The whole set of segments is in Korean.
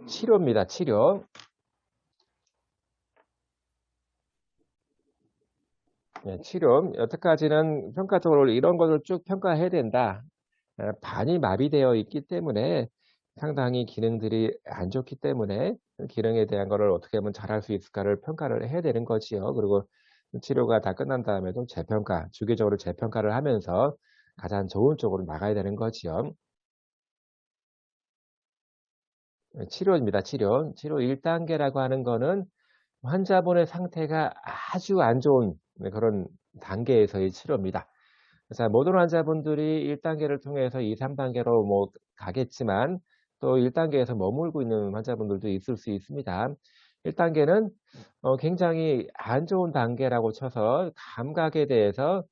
치료입니다. 치료. 네, 치료. 여태까지는 평가적으로 이런 것을 쭉 평가해야 된다. 반이 마비되어 있기 때문에 상당히 기능들이 안 좋기 때문에 기능에 대한 거를 어떻게 하면 잘할 수 있을까를 평가를 해야 되는 거지요. 그리고 치료가 다 끝난 다음에도 재평가, 주기적으로 재평가를 하면서 가장 좋은 쪽으로 나가야 되는 거지요. 치료입니다. 치료. 치료 1단계라고 하는 거는 환자분의 상태가 아주 안 좋은 그런 단계에서의 치료입니다. 자, 모든 환자분들이 1단계를 통해서 2, 3단계로 뭐 가겠지만 또 1단계에서 머물고 있는 환자분들도 있을 수 있습니다. 1단계는 굉장히 안 좋은 단계라고 쳐서 감각에 대해서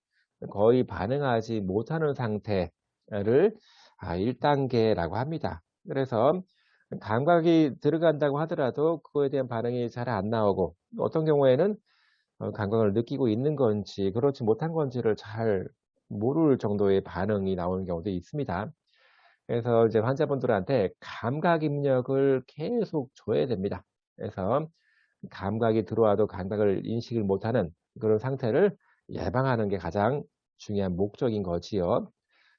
거의 반응하지 못하는 상태를 1단계라고 합니다. 그래서 감각이 들어간다고 하더라도 그거에 대한 반응이 잘 안 나오고 어떤 경우에는 감각을 느끼고 있는 건지 그렇지 못한 건지를 잘 모를 정도의 반응이 나오는 경우도 있습니다. 그래서 이제 환자분들한테 감각 입력을 계속 줘야 됩니다. 그래서 감각이 들어와도 감각을 인식을 못하는 그런 상태를 예방하는 게 가장 중요한 목적인 거지요.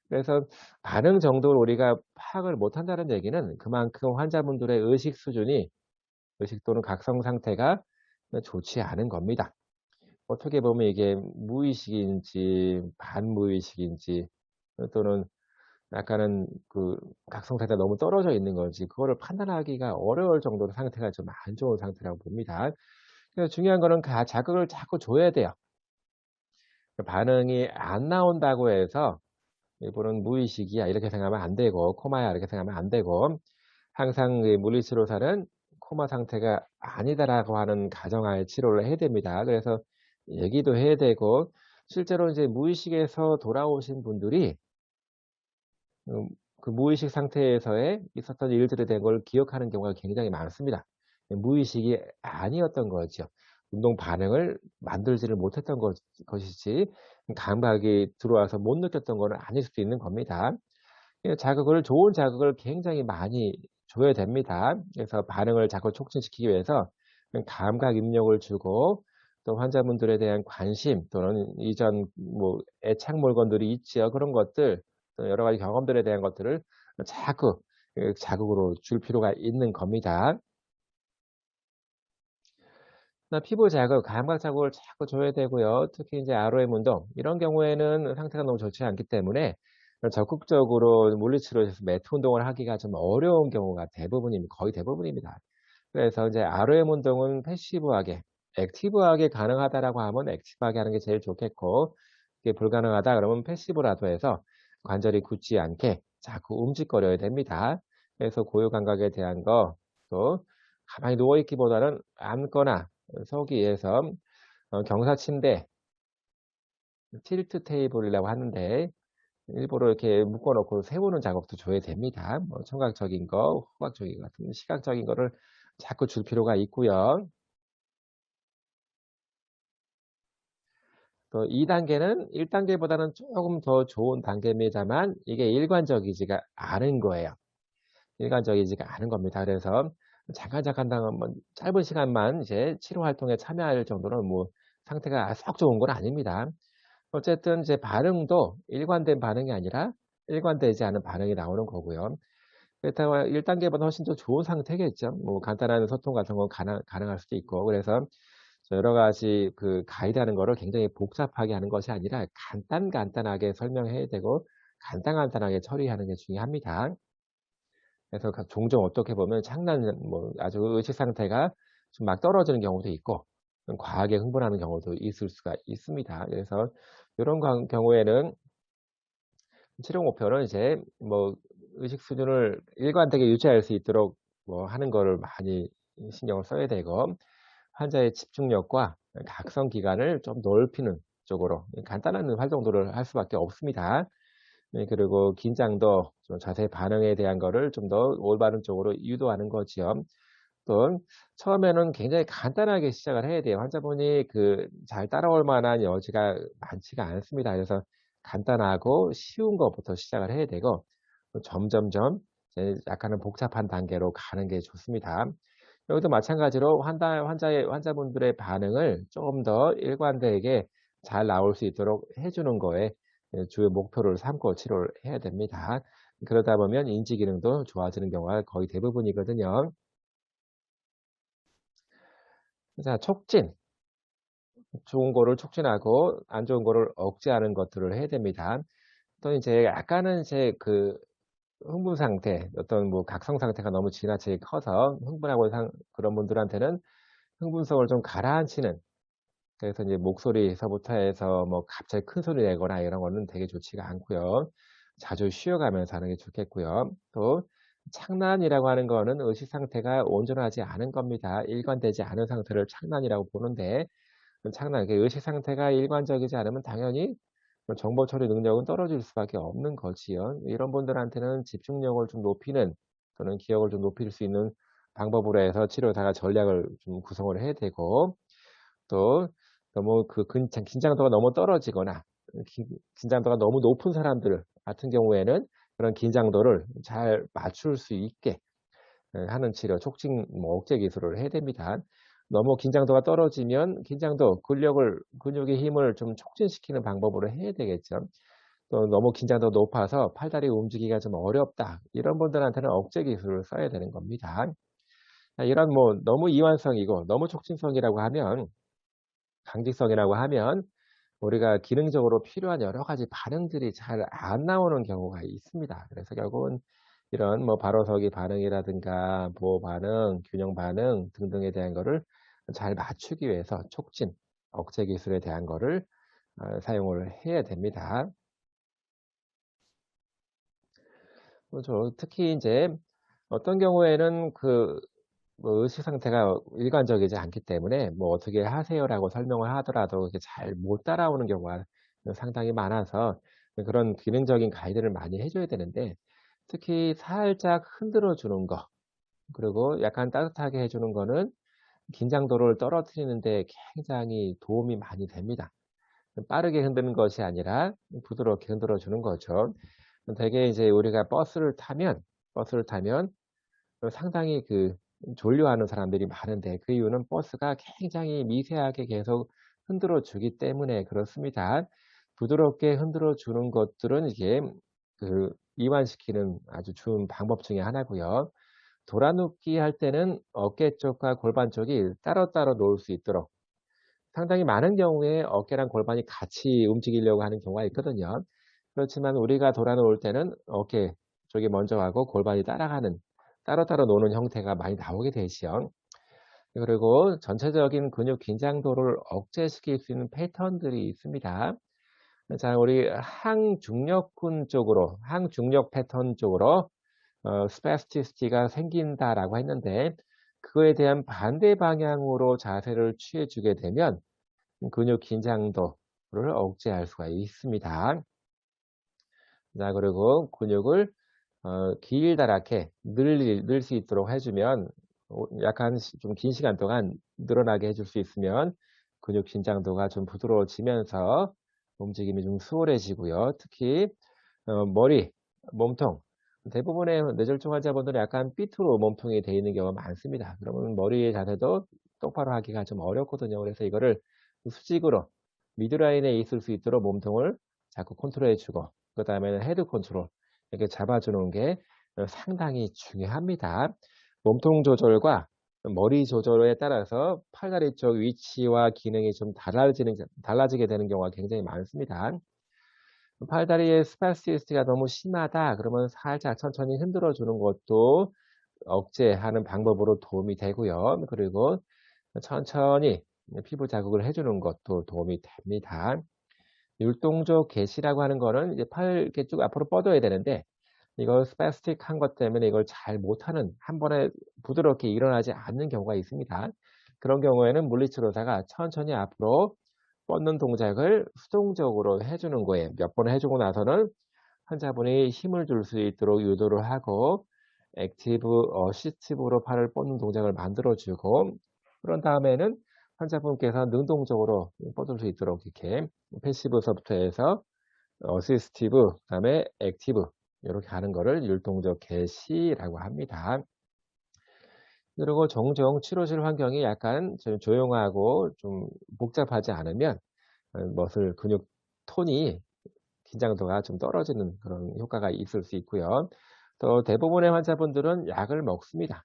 그래서 반응 정도를 우리가 파악을 못한다는 얘기는 그만큼 환자분들의 의식 수준이 의식 또는 각성 상태가 좋지 않은 겁니다. 어떻게 보면 이게 무의식인지 반무의식인지 또는 약간은 그 각성 상태가 너무 떨어져 있는 건지 그거를 판단하기가 어려울 정도로 상태가 좀 안 좋은 상태라고 봅니다. 그래서 중요한 거는 자극을 자꾸 줘야 돼요. 반응이 안 나온다고 해서 이분은 무의식이야 이렇게 생각하면 안 되고 코마야 이렇게 생각하면 안 되고 항상 이 물리치료사는 코마 상태가 아니다라고 하는 가정하에 치료를 해야 됩니다. 그래서 얘기도 해야 되고 실제로 이제 무의식에서 돌아오신 분들이 그 무의식 상태에서의 있었던 일들에 대한 걸 기억하는 경우가 굉장히 많습니다. 무의식이 아니었던 거죠. 운동 반응을 만들지를 못했던 것이지 감각이 들어와서 못 느꼈던 거는 아닐 수도 있는 겁니다. 좋은 자극을 굉장히 많이 줘야 됩니다. 그래서 반응을 자꾸 촉진시키기 위해서 감각 입력을 주고 또 환자분들에 대한 관심 또는 이전 뭐 애착 물건들이 있지요. 그런 것들 또 여러 가지 경험들에 대한 것들을 자꾸 자극으로 줄 필요가 있는 겁니다. 피부 자극, 감각 자극을 자꾸 줘야 되고요. 특히 이제 ROM 운동 이런 경우에는 상태가 너무 좋지 않기 때문에 적극적으로 물리치료에서 매트 운동을 하기가 좀 어려운 경우가 거의 대부분입니다. 그래서 이제 ROM 운동은 패시브하게, 액티브하게 가능하다라고 하면 액티브하게 하는 게 제일 좋겠고, 이게 불가능하다 그러면 패시브라도 해서 관절이 굳지 않게 자꾸 움직거려야 됩니다. 그래서 고유 감각에 대한 거, 또 가만히 누워있기보다는 앉거나 서기 위해서 경사 침대, 틸트 테이블이라고 하는데 일부러 이렇게 묶어 놓고 세우는 작업도 줘야 됩니다. 뭐 청각적인 거, 후각적인 거 같은 시각적인 거를 자꾸 줄 필요가 있고요. 또 2단계는 1단계보다는 조금 더 좋은 단계입니다만 이게 일관적이지가 않은 거예요. 일관적이지가 않은 겁니다. 그래서 잠깐 뭐 짧은 시간만 이제 치료 활동에 참여할 정도는 뭐 상태가 썩 좋은 건 아닙니다. 어쨌든 이제 반응도 일관된 반응이 아니라 일관되지 않은 반응이 나오는 거고요. 그렇다고 1단계보다 훨씬 더 좋은 상태겠죠. 뭐 간단한 소통 같은 건 가능할 수도 있고. 그래서 여러 가지 그 가이드하는 거를 굉장히 복잡하게 하는 것이 아니라 간단하게 설명해야 되고 간단하게 처리하는 게 중요합니다. 그래서 종종 어떻게 보면 뭐 아주 의식 상태가 좀 막 떨어지는 경우도 있고 좀 과하게 흥분하는 경우도 있을 수가 있습니다. 그래서 이런 경우에는 치료 목표는 이제 뭐 의식 수준을 일관되게 유지할 수 있도록 뭐 하는 거를 많이 신경을 써야 되고 환자의 집중력과 각성 기간을 좀 넓히는 쪽으로 간단한 활동들을 할 수밖에 없습니다. 그리고 긴장도 좀 자세 반응에 대한 거를 좀 더 올바른 쪽으로 유도하는 거지요. 또 처음에는 굉장히 간단하게 시작을 해야 돼요. 환자분이 잘 따라올 만한 여지가 많지가 않습니다. 그래서 간단하고 쉬운 것부터 시작을 해야 되고 또 점점점 이제 약간은 복잡한 단계로 가는 게 좋습니다. 여기도 마찬가지로 환자분들의 반응을 조금 더 일관되게 잘 나올 수 있도록 해 주는 거에 주요 목표를 삼고 치료를 해야 됩니다. 그러다 보면 인지 기능도 좋아지는 경우가 거의 대부분이거든요. 자, 촉진. 좋은 거를 촉진하고 안 좋은 거를 억제하는 것들을 해야 됩니다. 또 이제 약간은 이제 그 흥분 상태, 어떤 뭐 각성 상태가 너무 지나치게 커서 흥분하고 그런 분들한테는 흥분성을 좀 가라앉히는, 그래서 이제 목소리에서부터 해서 뭐 갑자기 큰 소리 내거나 이런 거는 되게 좋지가 않고요. 자주 쉬어가면서 하는 게 좋겠고요. 또 착란이라고 하는 거는 의식 상태가 온전하지 않은 겁니다. 일관되지 않은 상태를 착란이라고 보는데, 창란, 그 의식 상태가 일관적이지 않으면 당연히 정보 처리 능력은 떨어질 수밖에 없는 거지요. 이런 분들한테는 집중력을 좀 높이는, 또는 기억을 좀 높일 수 있는 방법으로 해서 치료사가 전략을 좀 구성을 해야 되고, 또 너무 그 긴장도가 너무 떨어지거나 긴장도가 너무 높은 사람들 같은 경우에는 그런 긴장도를 잘 맞출 수 있게 하는 치료, 촉진 뭐 억제 기술을 해야 됩니다. 너무 긴장도가 떨어지면 긴장도, 근육의 힘을 좀 촉진시키는 방법으로 해야 되겠죠. 또 너무 긴장도가 높아서 팔다리 움직이기가 좀 어렵다, 이런 분들한테는 억제 기술을 써야 되는 겁니다. 이런 뭐 너무 이완성이고 너무 촉진성이라고 하면, 강직성이라고 하면 우리가 기능적으로 필요한 여러 가지 반응들이 잘 안 나오는 경우가 있습니다. 그래서 결국은 이런 뭐 바로서기 반응이라든가 보호 반응, 균형 반응 등등에 대한 거를 잘 맞추기 위해서 촉진, 억제 기술에 대한 거를 사용을 해야 됩니다. 그렇죠. 특히 이제 어떤 경우에는 그 뭐 의식 상태가 일관적이지 않기 때문에 뭐 "어떻게 하세요."라고 설명을 하더라도 이게 잘 못 따라오는 경우가 상당히 많아서 그런 기능적인 가이드를 많이 해 줘야 되는데, 특히 살짝 흔들어 주는 거, 그리고 약간 따뜻하게 해 주는 거는 긴장도를 떨어뜨리는 데 굉장히 도움이 많이 됩니다. 빠르게 흔드는 것이 아니라 부드럽게 흔들어 주는 거죠. 되게 이제 우리가 버스를 타면 상당히 졸려하는 사람들이 많은데, 그 이유는 버스가 굉장히 미세하게 계속 흔들어 주기 때문에 그렇습니다. 부드럽게 흔들어 주는 것들은 이게 이완시키는 아주 좋은 방법 중에 하나고요. 돌아눕기 할 때는 어깨 쪽과 골반 쪽이 따로따로 놓을 수 있도록, 상당히 많은 경우에 어깨랑 골반이 같이 움직이려고 하는 경우가 있거든요. 그렇지만 우리가 돌아 놓을 때는 어깨 쪽이 먼저 가고 골반이 따라가는, 따로따로 노는 형태가 많이 나오게 되지요. 그리고 전체적인 근육 긴장도를 억제시킬 수 있는 패턴들이 있습니다. 자, 우리 항중력 패턴 쪽으로 스파스티시티가 생긴다라고 했는데, 그거에 대한 반대 방향으로 자세를 취해 주게 되면 근육 긴장도를 억제할 수가 있습니다. 자, 그리고 근육을 길다랗게 늘 수 있도록 해 주면, 약간 좀 긴 시간 동안 늘어나게 해줄 수 있으면 근육 긴장도가 좀 부드러워지면서 움직임이 좀 수월해지고요. 특히 머리, 몸통, 대부분의 뇌졸중 환자분들은 약간 삐뚤어 몸통이 되어 있는 경우가 많습니다. 그러면 머리의 자세도 똑바로 하기가 좀 어렵거든요. 그래서 이거를 수직으로 미드라인에 있을 수 있도록 몸통을 자꾸 컨트롤해 주고, 그다음에는 헤드 컨트롤 이렇게 잡아 주는 게 상당히 중요합니다. 몸통 조절과 머리 조절에 따라서 팔다리 쪽 위치와 기능이 좀 달라지게 되는 경우가 굉장히 많습니다. 팔다리에 스파스티시티가 너무 심하다 그러면 살짝 천천히 흔들어 주는 것도 억제하는 방법으로 도움이 되고요. 그리고 천천히 피부 자극을 해 주는 것도 도움이 됩니다. 율동적 개시라고 하는 거는 이제 팔 이렇게 쭉 앞으로 뻗어야 되는데, 이거 스파스틱한 것 때문에 이걸 잘 못하는, 한 번에 부드럽게 일어나지 않는 경우가 있습니다. 그런 경우에는 물리치료사가 천천히 앞으로 뻗는 동작을 수동적으로 해 주는 거예요. 몇 번 해 주고 나서는 환자분이 힘을 줄 수 있도록 유도를 하고, 액티브 어시스티브로 팔을 뻗는 동작을 만들어 주고, 그런 다음에는 환자분께서 능동적으로 뻗을 수 있도록 이렇게 패시브서부터 해서 어시스티브, 그다음에 액티브 이렇게 하는 거를 율동적 개시라고 합니다. 그리고 종종 치료실 환경이 약간 좀 조용하고 좀 복잡하지 않으면 머슬 근육 톤이 긴장도가 좀 떨어지는 그런 효과가 있을 수 있고요. 또 대부분의 환자분들은 약을 먹습니다.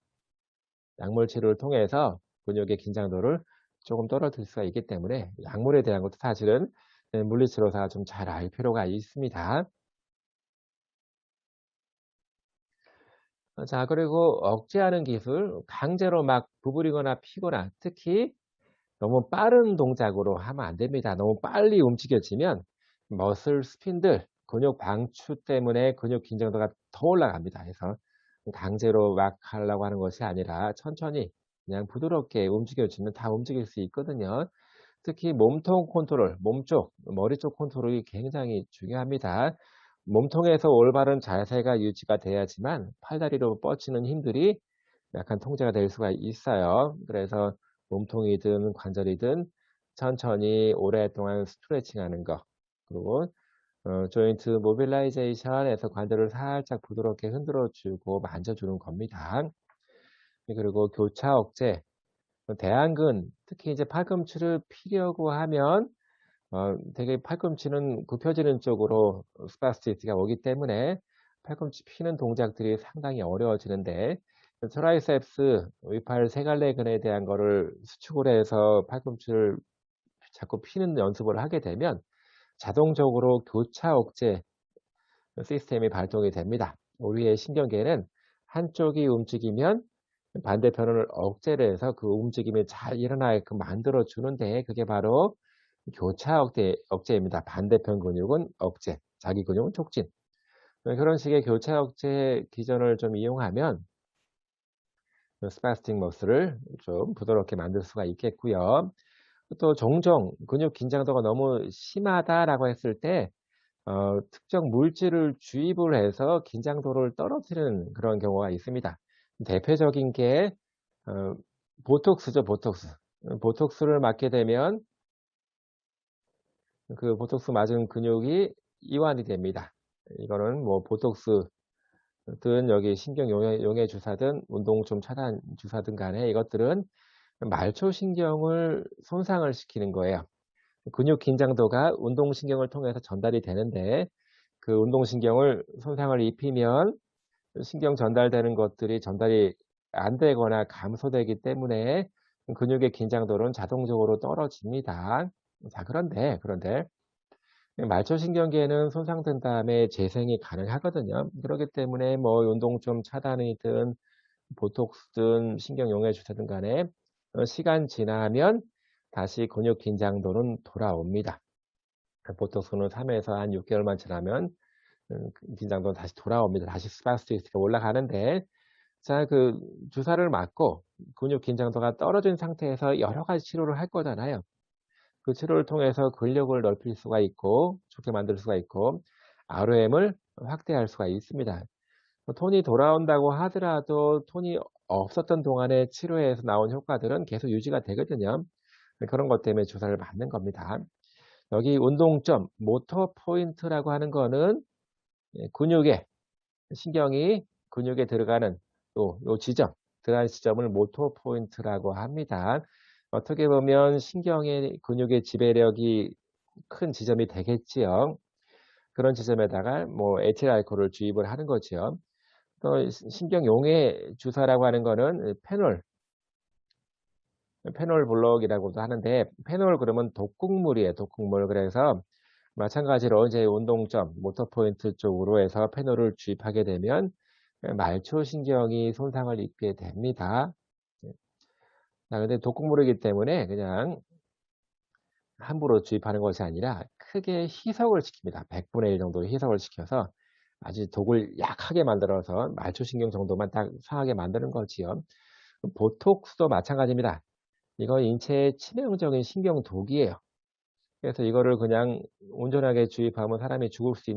약물 치료를 통해서 근육의 긴장도를 조금 떨어뜨릴 수가 있기 때문에 약물에 대한 것도 사실은 물리치료사가 좀 잘 알 필요가 있습니다. 자, 그리고 억제하는 기술, 강제로 막 구부리거나 피거나 특히 너무 빠른 동작으로 하면 안 됩니다. 너무 빨리 움직여지면 머슬 스핀들, 근육 방추 때문에 근육 긴장도가 더 올라갑니다. 그래서 강제로 막 하려고 하는 것이 아니라 천천히 그냥 부드럽게 움직여주면 다 움직일 수 있거든요. 특히 몸통 컨트롤, 몸쪽, 머리 쪽 컨트롤이 굉장히 중요합니다. 몸통에서 올바른 자세가 유지가 돼야지만 팔다리로 뻗치는 힘들이 약간 통제가 될 수가 있어요. 그래서 몸통이든 관절이든 천천히 오랫동안 스트레칭하는 거, 그리고 조인트 모빌라이제이션에서 관절을 살짝 부드럽게 흔들어 주고 만져주는 겁니다. 그리고 교차 억제, 대안근, 특히 이제 팔꿈치를 피려고 하면 되게 팔꿈치는 굽혀지는 쪽으로 스파스티스가 오기 때문에 팔꿈치 피는 동작들이 상당히 어려워지는데 트라이셉스, 위팔 세갈래근에 대한 거를 수축을 해서 팔꿈치를 자꾸 피는 연습을 하게 되면 자동적으로 교차 억제 시스템이 발동이 됩니다. 우리의 신경계는 한쪽이 움직이면 반대편을 억제를 해서 그 움직임이 잘 일어나게끔 만들어 주는데 그게 바로 교차 억제입니다. 반대편 근육은 억제, 자기 근육은 촉진. 그런 식의 교차 억제 기전을 좀 이용하면 스파스틱 머슬을 좀 부드럽게 만들 수가 있겠고요. 또 종종 근육 긴장도가 너무 심하다라고 했을 때 특정 물질을 주입을 해서 긴장도를 떨어뜨리는 그런 경우가 있습니다. 대표적인 게 어, 보톡스죠, 보톡스. 보톡스를 맞게 되면 그 보톡스 맞은 근육이 이완이 됩니다. 이거는 뭐 보톡스든 여기 신경 용해 주사든 운동 좀 차단 주사든 간에 이것들은 말초신경을 손상을 시키는 거예요. 근육 긴장도가 운동신경을 통해서 전달이 되는데 그 운동신경을 손상을 입히면 신경 전달되는 것들이 전달이 안 되거나 감소되기 때문에 근육의 긴장도는 자동적으로 떨어집니다. 자, 그런데 말초신경계는 손상된 다음에 재생이 가능하거든요. 그렇기 때문에 뭐 운동 좀 차단이든 보톡스든 신경용해 주사든 간에 시간 지나면 다시 근육 긴장도는 돌아옵니다. 보톡스는 3에서 한 6개월만 지나면 긴장도는 다시 돌아옵니다. 다시 스파스티스가 올라가는데 자, 그 주사를 맞고 근육 긴장도가 떨어진 상태에서 여러 가지 치료를 할 거잖아요. 그 치료를 통해서 근력을 넓힐 수가 있고 좋게 만들 수가 있고 ROM을 확대할 수가 있습니다. 톤이 돌아온다고 하더라도 톤이 없었던 동안에 치료에서 나온 효과들은 계속 유지가 되거든요. 그런 것 때문에 주사를 맞는 겁니다. 여기 운동점, 모터 포인트라고 하는 거는 근육에 신경이 근육에 들어가는 요 지점, 들어가는 지점을 모터 포인트라고 합니다. 어떻게 보면 신경의 근육의 지배력이 큰 지점이 되겠지요. 그런 지점에다가 뭐 에틸알코올을 주입을 하는 거죠. 또 신경용해 주사라고 하는 거는 페놀 블록이라고도 하는데 페놀 그러면 독극물이에요. 독극물. 그래서 마찬가지로 이제 운동점, 모터 포인트 쪽으로 해서 페놀을 주입하게 되면 말초신경이 손상을 입게 됩니다. 자, 근데 독극물이기 때문에 그냥 함부로 주입하는 것이 아니라 크게 희석을 시킵니다. 100분의 1 정도 희석을 시켜서 아주 독을 약하게 만들어서 말초신경 정도만 딱 상하게 만드는 거지요. 보톡스도 마찬가지입니다. 이건 인체에 치명적인 신경독이에요. 그래서 이거를 그냥 온전하게 주입하면 사람이 죽을 수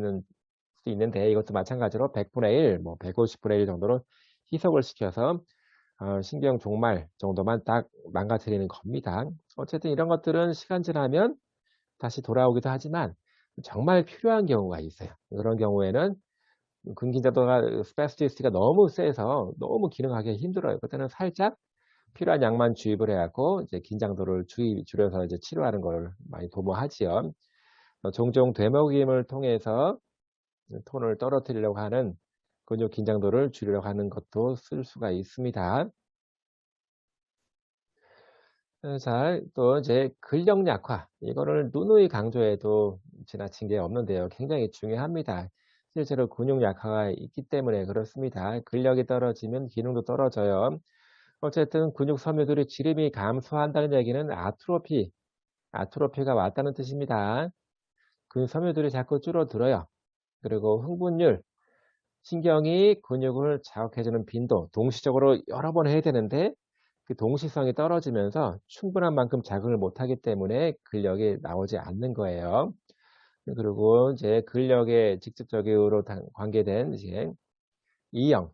있는데 이것도 마찬가지로 100분의 1, 뭐 150분의 1 정도로 희석을 시켜서 신경 종말 정도만 딱 망가뜨리는 겁니다. 어쨌든 이런 것들은 시간 지나면 다시 돌아오기도 하지만 정말 필요한 경우가 있어요. 그런 경우에는 근긴장도가 스파스티시티가 너무 세서 너무 기능하기 힘들어요. 그때는 살짝 필요한 약만 주입을 해 갖고 이제 긴장도를 줄여서 이제 치료하는 걸 많이 도모하지요. 종종 되먹임을 통해서 톤을 떨어뜨리려고 하는 근육 긴장도를 줄이려고 하는 것도 쓸 수가 있습니다. 자, 또 이제 근력 약화. 이거를 누누이 강조해도 지나친 게 없는데요. 굉장히 중요합니다. 실제로 근육 약화가 있기 때문에 그렇습니다. 근력이 떨어지면 기능도 떨어져요. 어쨌든 근육 섬유들의 지름이 감소한다는 얘기는 아트로피가 왔다는 뜻입니다. 근육 섬유들이 자꾸 줄어들어요. 그리고 흥분율, 신경이 근육을 자극해주는 빈도, 동시적으로 여러 번 해야 되는데 그 동시성이 떨어지면서 충분한 만큼 자극을 못하기 때문에 근력이 나오지 않는 거예요. 그리고 이제 근력에 직접적으로 관계된 이제 E형,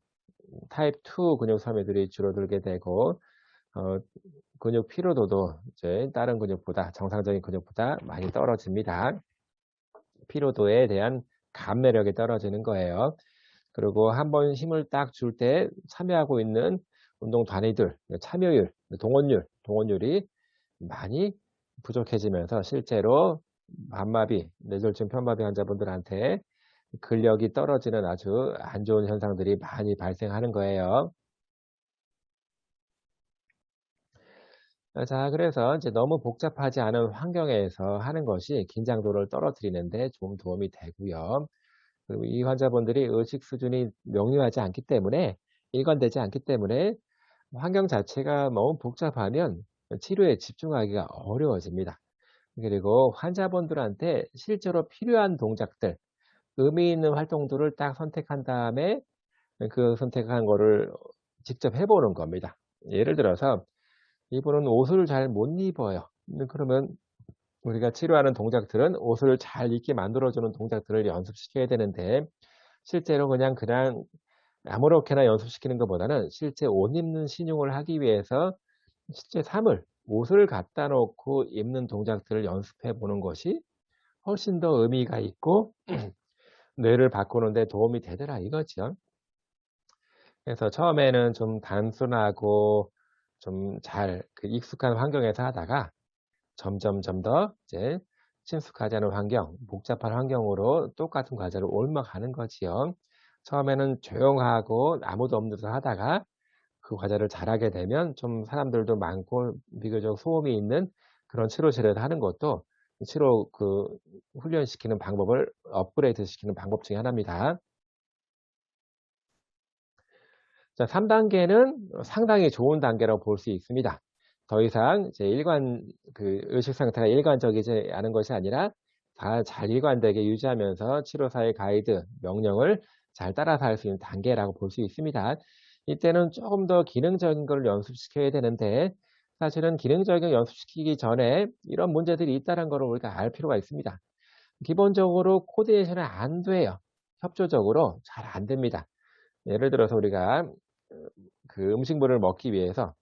타입 2 근육 섬유들이 줄어들게 되고, 어, 근육 피로도도 이제 다른 근육보다, 정상적인 근육보다 많이 떨어집니다. 피로도에 대한 감내력이 떨어지는 거예요. 그리고 한번 힘을 딱 줄 때 참여하고 있는 운동 단위들, 참여율, 동원율이 많이 부족해지면서 실제로 반마비, 뇌졸중 편마비 환자분들한테 근력이 떨어지는 아주 안 좋은 현상들이 많이 발생하는 거예요. 자, 그래서 이제 너무 복잡하지 않은 환경에서 하는 것이 긴장도를 떨어뜨리는데 좀 도움이 되고요. 그리고 이 환자분들이 의식 수준이 명료하지 않기 때문에, 일관되지 않기 때문에 환경 자체가 너무 복잡하면 치료에 집중하기가 어려워집니다. 그리고 환자분들한테 실제로 필요한 동작들, 의미 있는 활동들을 딱 선택한 다음에 그 선택한 거를 직접 해보는 겁니다. 예를 들어서 이분은 옷을 잘 못 입어요. 그러면 우리가 치료하는 동작들은 옷을 잘 입게 만들어주는 동작들을 연습시켜야 되는데 실제로 그냥 아무렇게나 연습시키는 것보다는 실제 옷 입는 신용을 하기 위해서 실제 옷을 갖다 놓고 입는 동작들을 연습해 보는 것이 훨씬 더 의미가 있고 뇌를 바꾸는 데 도움이 되더라 이거죠. 그래서 처음에는 좀 단순하고 좀 잘 익숙한 환경에서 하다가 점점 더 이제 친숙하지 않은 환경, 복잡한 환경으로 똑같은 과제를 옮아가는 거지요. 처음에는 조용하고 아무도 없는 데서 하다가 그 과제를 잘하게 되면 좀 사람들도 많고 비교적 소음이 있는 그런 치료실에서 하는 것도 치료 훈련시키는 방법을 업그레이드 시키는 방법 중에 하나입니다. 자, 3단계는 상당히 좋은 단계라고 볼 수 있습니다. 더 이상 이제 의식 상태가 일관적이지 않은 것이 아니라 다 잘 일관되게 유지하면서 치료사의 가이드, 명령을 잘 따라서 할 수 있는 단계라고 볼 수 있습니다. 이때는 조금 더 기능적인 걸 연습시켜야 되는데 사실은 기능적인 걸 연습시키기 전에 이런 문제들이 있다는 걸 우리가 알 필요가 있습니다. 기본적으로 코디네이션은 안 돼요. 협조적으로 잘 안 됩니다. 예를 들어서 우리가 그 음식물을 먹기 위해서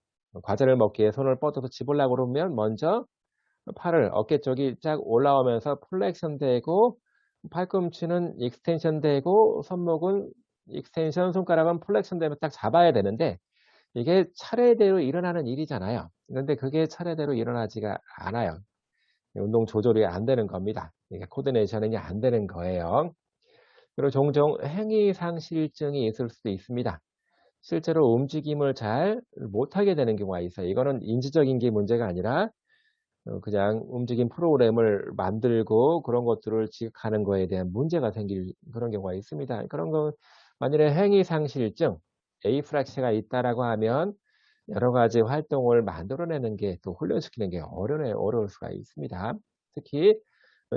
과자를 먹기 위해 손을 뻗어서 집으려고 그러면 먼저 팔을 어깨 쪽이 쫙 올라오면서 플렉션 되고 팔꿈치는 익스텐션 되고 손목은 익스텐션, 손가락은 플렉션 되면 딱 잡아야 되는데 이게 차례대로 일어나는 일이잖아요. 그런데 그게 차례대로 일어나지가 않아요. 운동 조절이 안 되는 겁니다. 이게 코디네이션이 안 되는 거예요. 그리고 종종 행위상실증이 있을 수도 있습니다. 실제로 움직임을 잘 못하게 되는 경우가 있어요. 이거는 인지적인 게 문제가 아니라 그냥 움직임 프로그램을 만들고 그런 것들을 지각하는 거에 대한 문제가 생길 그런 경우가 있습니다. 그런 거 만일에 행위상실증, 에이프락시가 있다라고 하면 여러 가지 활동을 만들어내는 게 또 훈련시키는 게 어려울 수가 있습니다. 특히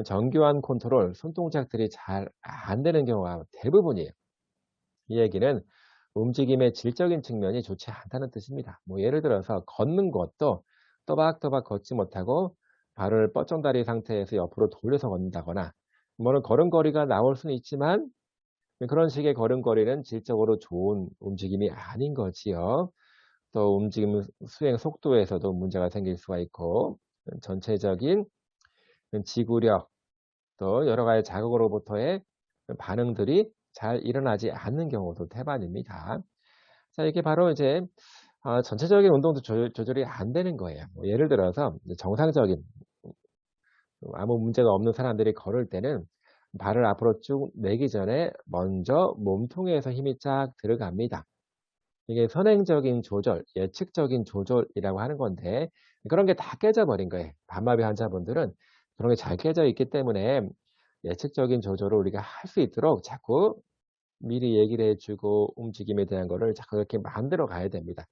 정교한 컨트롤, 손동작들이 잘 안 되는 경우가 대부분이에요. 이 얘기는 움직임의 질적인 측면이 좋지 않다는 뜻입니다. 뭐 예를 들어서 걷는 것도 또박또박 걷지 못하고 발을 뻗정다리 상태에서 옆으로 돌려서 걷는다거나 뭐는 걸음걸이가 나올 수는 있지만 그런 식의 걸음걸이는 질적으로 좋은 움직임이 아닌 거지요. 또 움직임 수행 속도에서도 문제가 생길 수가 있고 전체적인 지구력 또 여러 가지 자극으로부터의 반응들이 잘 일어나지 않는 경우도 태반입니다. 자, 이게 바로 이제 전체적인 운동도 조절이 안 되는 거예요. 뭐 예를 들어서 이제 정상적인 아무 문제가 없는 사람들이 걸을 때는 발을 앞으로 쭉 내기 전에 먼저 몸통에서 힘이 쫙 들어갑니다. 이게 선행적인 조절, 예측적인 조절이라고 하는 건데 그런 게 다 깨져버린 거예요. 반마비 환자분들은 그런 게 잘 깨져 있기 때문에 예측적인 조절을 우리가 할 수 있도록 자꾸 미리 얘기를 해 주고 움직임에 대한 거를 자꾸 이렇게 만들어 가야 됩니다.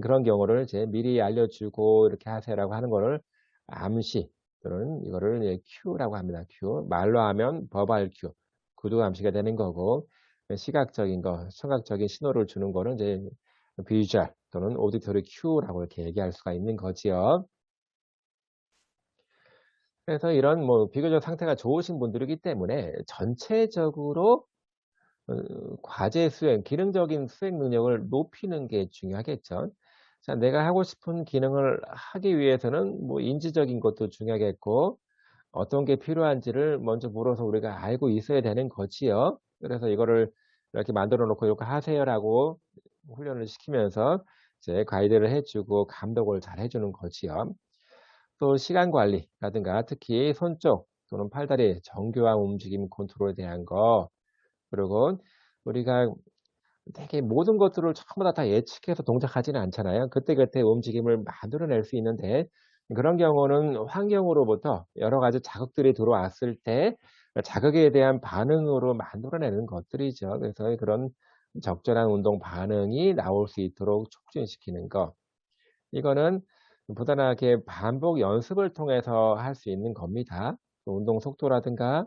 그런 경우를 이제 미리 알려주고 이렇게 하세요라고 하는 거를 암시 또는 이거를 이제 큐라고 합니다. 큐. 말로 하면 버발 큐. 구두 암시가 되는 거고 시각적인 거, 청각적인 신호를 주는 거는 이제 비주얼 또는 오디토리 큐라고 이렇게 얘기할 수가 있는 거지요. 그래서 이런 뭐 비교적 상태가 좋으신 분들이기 때문에 전체적으로 어 과제 수행, 기능적인 수행 능력을 높이는 게 중요하겠죠. 자, 내가 하고 싶은 기능을 하기 위해서는 뭐 인지적인 것도 중요하겠고 어떤 게 필요한지를 먼저 물어서 우리가 알고 있어야 되는 거지요. 그래서 이거를 이렇게 만들어 놓고 "이렇게 하세요."라고 훈련을 시키면서 이제 가이드를 해 주고 감독을 잘 해 주는 거지요. 또 시간 관리라든가 특히 손 쪽 또는 팔다리 정교한 움직임 컨트롤에 대한 거 그리고 우리가 되게 모든 것들을 전부 다 예측해서 동작하지는 않잖아요. 그때그때 움직임을 만들어낼 수 있는데 그런 경우는 환경으로부터 여러 가지 자극들이 들어왔을 때 자극에 대한 반응으로 만들어내는 것들이죠. 그래서 그런 적절한 운동 반응이 나올 수 있도록 촉진시키는 거. 이거는 부단하게 반복 연습을 통해서 할 수 있는 겁니다. 또 운동 속도라든가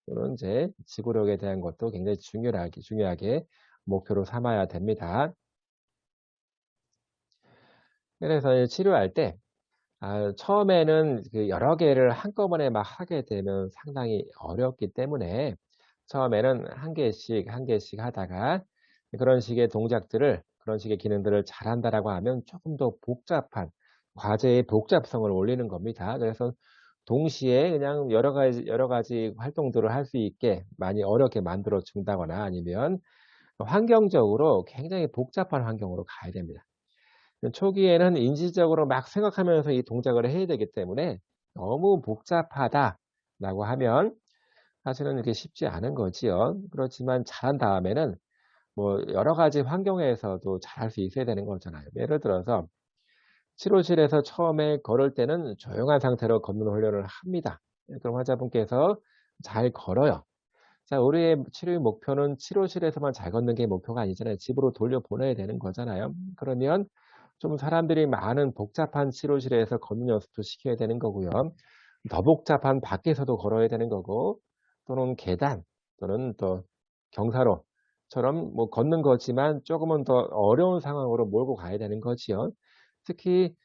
또는 이제 지구력에 대한 것도 굉장히 중요하게 목표로 삼아야 됩니다. 그래서 이 치료할 때 처음에는 그 여러 개를 한꺼번에 막 하게 되면 상당히 어렵기 때문에 처음에는 한 개씩, 한 개씩 하다가 그런 식의 동작들을 그런 식의 기능들을 잘한다라고 하면 조금 더 복잡한 과제의 복잡성을 올리는 겁니다. 그래서 동시에 그냥 여러 가지 활동들을 할 수 있게 많이 어렵게 만들어 준다거나 아니면 환경적으로 굉장히 복잡한 환경으로 가야 됩니다. 초기에는 인지적으로 막 생각하면서 이 동작을 해야 되기 때문에 너무 복잡하다라고 하면 사실은 이렇게 쉽지 않은 거지요. 그렇지만 잘한 다음에는 뭐 여러 가지 환경에서도 잘할 수 있어야 되는 거잖아요. 예를 들어서 치료실에서 처음에 걸을 때는 조용한 상태로 걷는 훈련을 합니다. 그럼 환자분께서 잘 걸어요. 자, 우리의 치료의 목표는 치료실에서만 잘 걷는 게 목표가 아니잖아요. 집으로 돌려보내야 되는 거잖아요. 그러면 좀 사람들이 많은 복잡한 치료실에서 걷는 연습도 시켜야 되는 거고요. 더 복잡한 밖에서도 걸어야 되는 거고 또는 계단 또는 또 경사로처럼 뭐 걷는 거지만 조금은 더 어려운 상황으로 몰고 가야 되는 거지요. 특히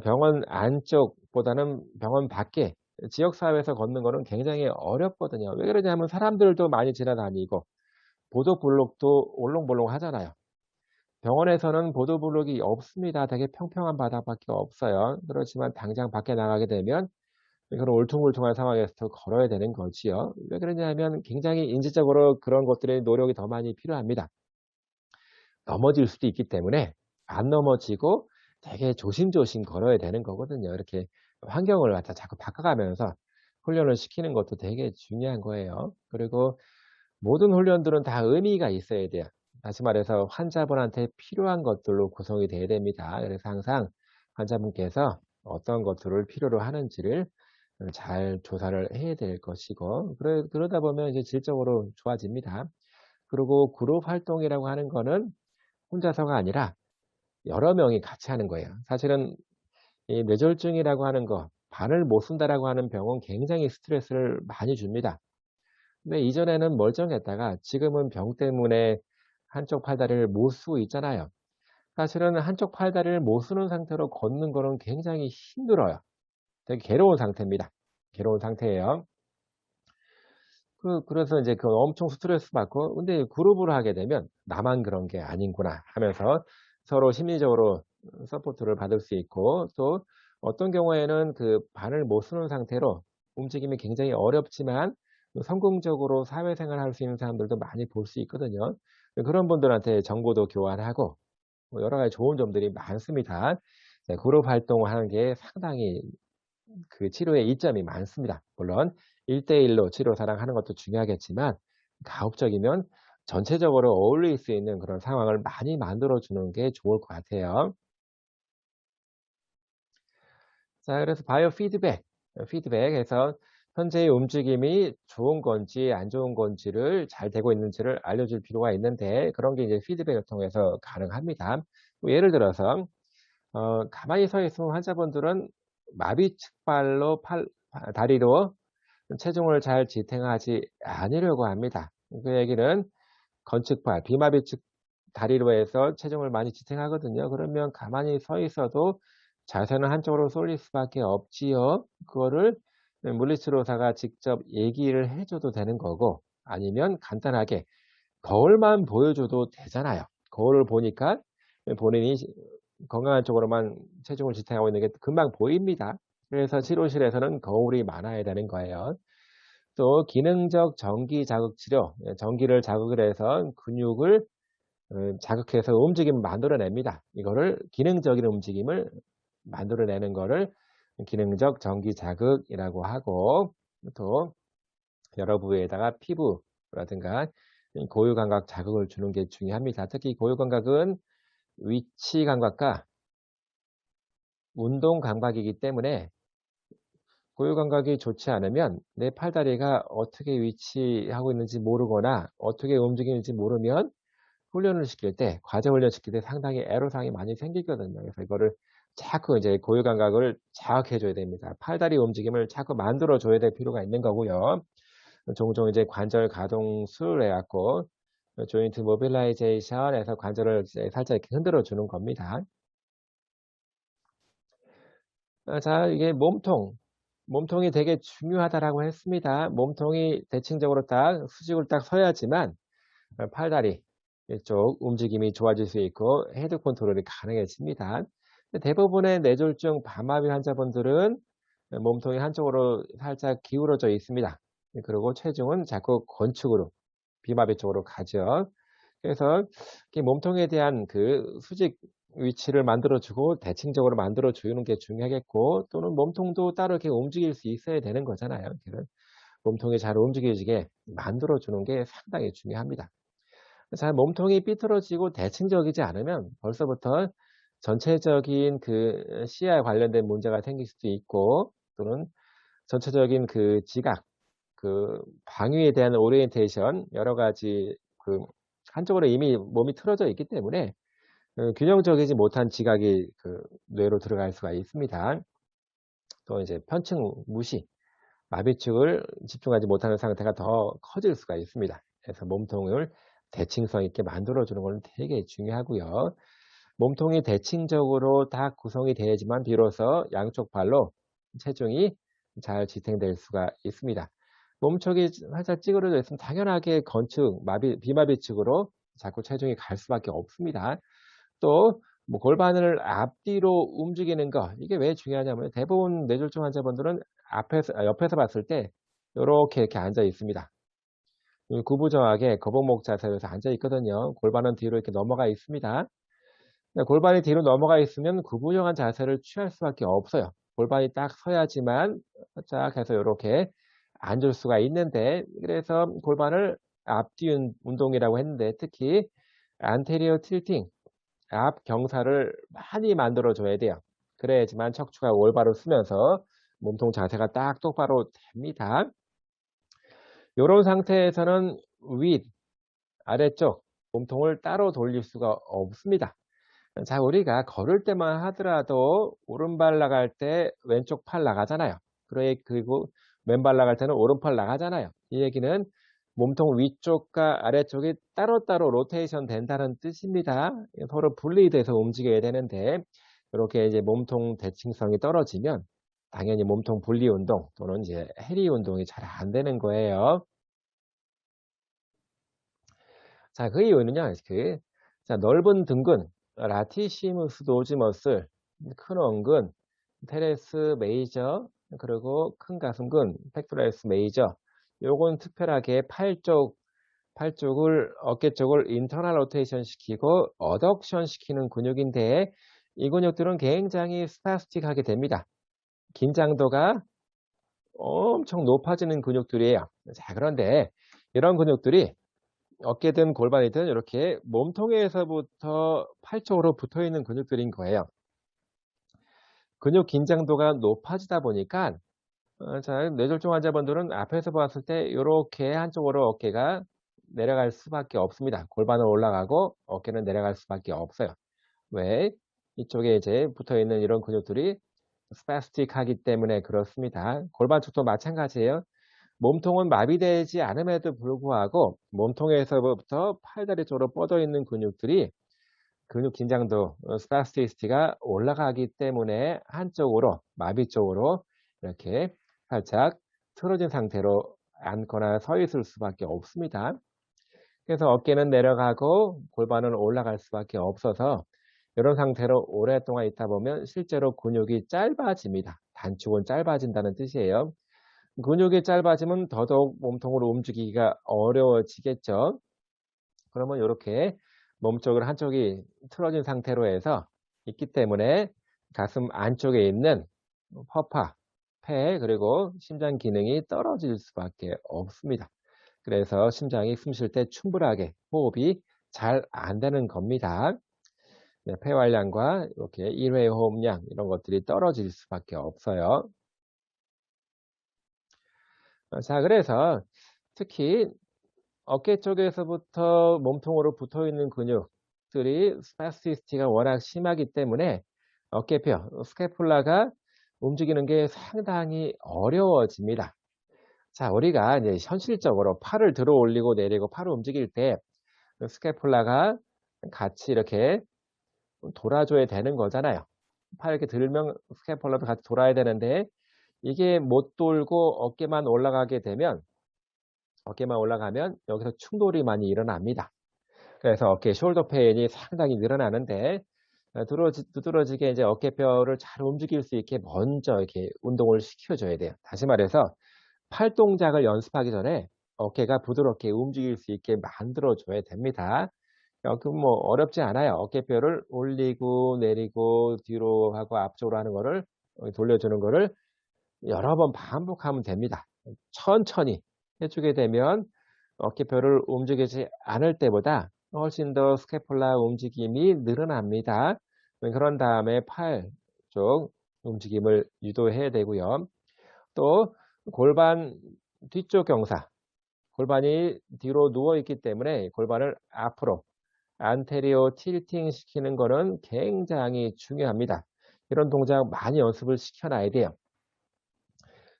병원 안쪽보다는 병원 밖에 지역사회에서 걷는 거는 굉장히 어렵거든요. 왜 그러냐면 사람들도 많이 지나다니고 보도블록도 올롱볼롱하잖아요. 병원에서는 보도블록이 없습니다. 되게 평평한 바닥밖에 없어요. 그렇지만 당장 밖에 나가게 되면 그런 울퉁불퉁한 상황에서 걸어야 되는 거지요. 왜 그러냐면 굉장히 인지적으로 그런 것들의 노력이 더 많이 필요합니다. 넘어질 수도 있기 때문에 안 넘어지고 되게 조심조심 걸어야 되는 거거든요. 이렇게 환경을 갖다 자꾸 바꿔가면서 훈련을 시키는 것도 되게 중요한 거예요. 그리고 모든 훈련들은 다 의미가 있어야 돼요. 다시 말해서 환자분한테 필요한 것들로 구성이 돼야 됩니다. 그래서 항상 환자분께서 어떤 것들을 필요로 하는지를 잘 조사를 해야 될 것이고 그러다 보면 이제 질적으로 좋아집니다. 그리고 그룹 활동이라고 하는 거는 혼자서가 아니라 여러 명이 같이 하는 거예요. 사실은 이 뇌졸중이라고 하는 거, 발을 못 쓴다라고 하는 병은 굉장히 스트레스를 많이 줍니다. 근데 이전에는 멀쩡했다가 지금은 병 때문에 한쪽 팔다리를 못 쓰고 있잖아요. 사실은 한쪽 팔다리를 못 쓰는 상태로 걷는 거는 굉장히 힘들어요. 되게 괴로운 상태입니다. 괴로운 상태예요. 그래서 이제 그 엄청 스트레스 받고 근데 그룹으로 하게 되면 '나만 그런 게 아닌구나.' 하면서 서로 심리적으로 서포트를 받을 수 있고 또 어떤 경우에는 그 발을 못 쓰는 상태로 움직임이 굉장히 어렵지만 성공적으로 사회생활 할 수 있는 사람들도 많이 볼 수 있거든요. 그런 분들한테 정보도 교환하고 여러 가지 좋은 점들이 많습니다. 네, 그룹 활동을 하는 게 상당히 그 치료에 이점이 많습니다. 물론 1대1로 치료 사랑하는 것도 중요하겠지만 가급적이면 전체적으로 어울릴 수 있는 그런 상황을 많이 만들어 주는 게 좋을 것 같아요. 자, 그래서 바이오 피드백, 피드백에서 현재의 움직임이 좋은 건지 안 좋은 건지를 잘 되고 있는지를 알려줄 필요가 있는데 그런 게 이제 피드백을 통해서 가능합니다. 뭐 예를 들어서 가만히 서 있으면 환자분들은 마비 측발로 다리로 체중을 잘 지탱하지 않으려고 합니다. 그 얘기는 건측발, 비마비 측 다리로 해서 체중을 많이 지탱하거든요. 그러면 가만히 서 있어도 자세는 한쪽으로 쏠릴 수밖에 없지요. 그거를 물리치료사가 직접 얘기를 해 줘도 되는 거고 아니면 간단하게 거울만 보여줘도 되잖아요. 거울을 보니까 본인이 건강한 쪽으로만 체중을 지탱하고 있는 게 금방 보입니다. 그래서 치료실에서는 거울이 많아야 되는 거예요. 또 기능적 전기 자극 치료, 전기를 자극을 해서 근육을 자극해서 움직임을 만들어냅니다. 이거를 기능적인 움직임을 만들어내는 거를 기능적 전기 자극이라고 하고 또 여러 부위에다가 피부라든가 고유 감각 자극을 주는 게 중요합니다. 특히 고유 감각은 위치 감각과 운동 감각이기 때문에 고유 감각이 좋지 않으면 내 팔다리가 어떻게 위치하고 있는지 모르거나 어떻게 움직이는지 모르면 훈련을 시킬 때, 과제 훈련 시킬 때 상당히 애로사항이 많이 생기거든요. 그래서 이거를 자꾸 이제 고유 감각을 자극해 줘야 됩니다. 팔다리 움직임을 자꾸 만들어 줘야 될 필요가 있는 거고요. 종종 이제 관절 가동술 해 갖고 조인트 모빌라이제이션 해서 관절을 이제 살짝 이렇게 흔들어 주는 겁니다. 자, 이게 몸통. 몸통이 되게 중요하다라고 했습니다. 몸통이 대칭적으로 딱 수직으로 딱 서야지만 팔다리 이쪽 움직임이 좋아질 수 있고 헤드 컨트롤이 가능해집니다. 대부분의 뇌졸중 반마비 환자분들은 몸통이 한쪽으로 살짝 기울어져 있습니다. 그리고 체중은 자꾸 건축으로 비마비 쪽으로 가죠. 그래서 이 몸통에 대한 그 수직 위치를 만들어 주고 대칭적으로 만들어 주는 게 중요하겠고 또는 몸통도 따로 이렇게 움직일 수 있어야 되는 거잖아요. 그래서 몸통이 잘 움직여지게 만들어 주는 게 상당히 중요합니다. 잘 몸통이 삐뚤어지고 대칭적이지 않으면 벌써부터 전체적인 그 시야에 관련된 문제가 생길 수도 있고 또는 전체적인 그 지각, 그 방위에 대한 오리엔테이션 여러 가지 그 한쪽으로 이미 몸이 틀어져 있기 때문에 균형적이지 못한 지각이 그 뇌로 들어갈 수가 있습니다. 또 이제 편층 무시, 마비축을 집중하지 못하는 상태가 더 커질 수가 있습니다. 그래서 몸통을 대칭성 있게 만들어주는 건 되게 중요하고요. 몸통이 대칭적으로 다 구성이 되어야지만 비로소 양쪽 발로 체중이 잘 지탱될 수가 있습니다. 몸쪽이 살짝 찌그러져 있으면 당연하게 건축, 비마비축으로 자꾸 체중이 갈 수밖에 없습니다. 또 뭐 골반을 앞뒤로 움직이는 거 이게 왜 중요하냐면 대부분 뇌졸중 환자분들은 옆에서 봤을 때 요렇게 이렇게 앉아 있습니다. 구부정하게 거북목 자세로 해서 앉아 있거든요. 골반은 뒤로 이렇게 넘어가 있습니다. 골반이 뒤로 넘어가 있으면 구부정한 자세를 취할 수밖에 없어요. 골반이 딱 서야지만 살짝 해서 요렇게 앉을 수가 있는데 그래서 골반을 앞뒤 운동이라고 했는데 특히 안테리어 틸팅 앞 경사를 많이 만들어 줘야 돼요. 그래야지만 척추가 올바로 쓰면서 몸통 자세가 딱 똑바로 됩니다. 요런 상태에서는 윗, 아래쪽 몸통을 따로 돌릴 수가 없습니다. 자, 우리가 걸을 때만 하더라도 오른발 나갈 때 왼쪽 팔 나가잖아요. 그리고 왼발 나갈 때는 오른팔 나가잖아요. 이 얘기는 몸통 위쪽과 아래쪽이 따로따로 로테이션 된다는 뜻입니다. 서로 분리돼서 움직여야 되는데 이렇게 이제 몸통 대칭성이 떨어지면 당연히 몸통 분리 운동 또는 이제 해리 운동이 잘 안 되는 거예요. 자, 그 이유는요. 자, 넓은 등근, 라티시무스 노즈머슬, 큰 원근, 테레스 메이저, 그리고 큰 가슴근, 팩토레스 메이저. 요건 특별하게 팔 쪽을 어깨 쪽을 인터널 로테이션 시키고 어덕션 시키는 근육인데 이 근육들은 굉장히 스파스틱하게 됩니다. 긴장도가 엄청 높아지는 근육들이에요. 자, 그런데 이런 근육들이 어깨든 골반이든 이렇게 몸통에서부터 팔 쪽으로 붙어 있는 근육들인 거예요. 근육 긴장도가 높아지다 보니까 자, 뇌졸중 환자분들은 앞에서 봤을 때 요렇게 한쪽으로 어깨가 내려갈 수밖에 없습니다. 골반은 올라가고 어깨는 내려갈 수밖에 없어요. 왜? 이쪽에 이제 붙어 있는 이런 근육들이 스파스틱하기 때문에 그렇습니다. 골반 쪽도 마찬가지예요. 몸통은 마비되지 않음에도 불구하고 몸통에서부터 팔다리 쪽으로 뻗어 있는 근육들이 근육 긴장도 스파스티시티가 올라가기 때문에 한쪽으로 마비 쪽으로 이렇게 살짝 틀어진 상태로 앉거나 서 있을 수밖에 없습니다. 그래서 어깨는 내려가고 골반은 올라갈 수밖에 없어서 이런 상태로 오랫동안 있다 보면 실제로 근육이 짧아집니다. 단축은 짧아진다는 뜻이에요. 근육이 짧아지면 더더욱 몸통으로 움직이기가 어려워지겠죠. 그러면 이렇게 몸쪽을 한쪽이 틀어진 상태로 해서 있기 때문에 가슴 안쪽에 있는 허파, 폐 그리고 심장 기능이 떨어질 수밖에 없습니다. 그래서 심장이 숨 쉴 때 충분하게 호흡이 잘 안 되는 겁니다. 네, 폐활량과 이렇게 일회 호흡량 이런 것들이 떨어질 수밖에 없어요. 자, 그래서 특히 어깨 쪽에서부터 몸통으로 붙어 있는 근육들이 스파스티시티가 워낙 심하기 때문에 어깨뼈, 스캐폴라가 움직이는 게 상당히 어려워집니다. 자, 우리가 이제 현실적으로 팔을 들어 올리고 내리고 팔을 움직일 때 스캐폴라가 같이 이렇게 돌아줘야 되는 거잖아요. 팔 이렇게 들면 스캐폴라도 같이 돌아야 되는데 이게 못 돌고 어깨만 올라가면 여기서 충돌이 많이 일어납니다. 그래서 어깨 숄더 페인이 상당히 늘어나는데 두드러지게 이제 어깨뼈를 잘 움직일 수 있게 먼저 이렇게 운동을 시켜줘야 돼요. 다시 말해서 팔 동작을 연습하기 전에 어깨가 부드럽게 움직일 수 있게 만들어줘야 됩니다. 그럼 뭐 어렵지 않아요. 어깨뼈를 올리고 내리고 뒤로 하고 앞쪽으로 하는 거를 돌려주는 거를 여러 번 반복하면 됩니다. 천천히 해주게 되면 어깨뼈를 움직이지 않을 때보다 훨씬 더 스캐폴라 움직임이 늘어납니다. 그런 다음에 팔 쪽 움직임을 유도해야 되고요. 또 골반 뒤쪽 경사, 골반이 뒤로 누워 있기 때문에 골반을 앞으로 안테리오 틸팅 시키는 거는 굉장히 중요합니다. 이런 동작 많이 연습을 시켜놔야 돼요.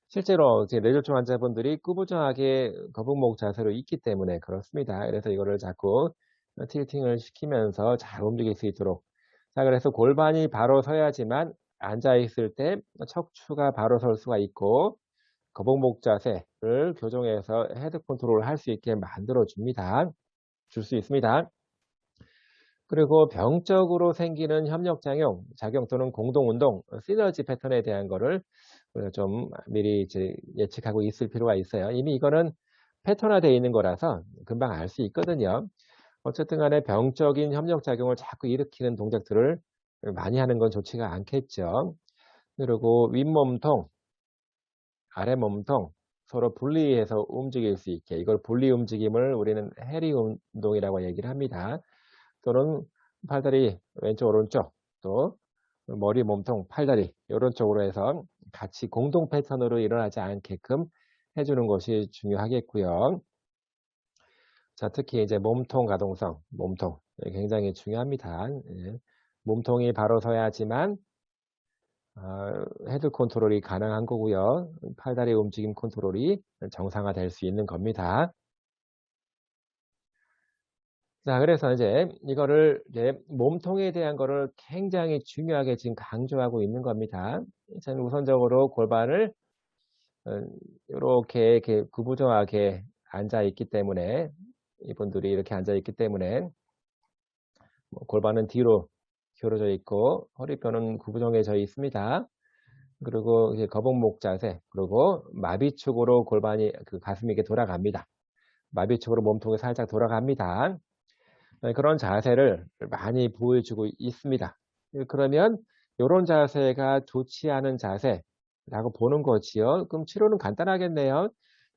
실제로 제 뇌졸중 환자분들이 꾸부정하게 거북목 자세로 있기 때문에 그렇습니다. 그래서 이거를 자꾸 틸팅을 시키면서 잘 움직일 수 있도록. 자, 그래서 골반이 바로 서야지만 앉아 있을 때 척추가 바로 설 수가 있고 거북목 자세를 교정해서 헤드 컨트롤을 할 수 있게 만들어 줍니다. 줄 수 있습니다. 그리고 병적으로 생기는 작용 또는 공동운동, 시너지 패턴에 대한 거를 우리가 좀 미리 이제 예측하고 있을 필요가 있어요. 이미 이거는 패턴화되어 있는 거라서 금방 알 수 있거든요. 어쨌든 간에 병적인 협력작용을 자꾸 일으키는 동작들을 많이 하는 건 좋지가 않겠죠. 그리고 윗몸통, 아랫몸통 서로 분리해서 움직일 수 있게 이걸 분리 움직임을 우리는 해리 운동이라고 얘기를 합니다. 또는 팔다리 왼쪽 오른쪽 또 머리 몸통 팔다리 이런 쪽으로 해서 같이 공동 패턴으로 일어나지 않게끔 해주는 것이 중요하겠고요. 자, 특히 이제 몸통 가동성, 몸통 굉장히 중요합니다. 예. 몸통이 바로 서야지만 헤드 컨트롤이 가능한 거고요. 팔다리 움직임 컨트롤이 정상화될 수 있는 겁니다. 자, 그래서 이제 이거를 이제 몸통에 대한 거를 굉장히 중요하게 지금 강조하고 있는 겁니다. 저는 우선적으로 골반을 이렇게 구부정하게 앉아 있기 때문에 이분들이 이렇게 앉아 있기 때문에 골반은 뒤로 기울어져 있고 허리뼈는 구부정해져 있습니다. 그리고 이제 거북목 자세, 그리고 마비축으로 골반이 가슴이 이렇게 돌아갑니다. 마비축으로 몸통이 살짝 돌아갑니다. 네, 그런 자세를 많이 보여주고 있습니다. 그러면 이런 자세가 좋지 않은 자세라고 보는 거지요. 그럼 치료는 간단하겠네요.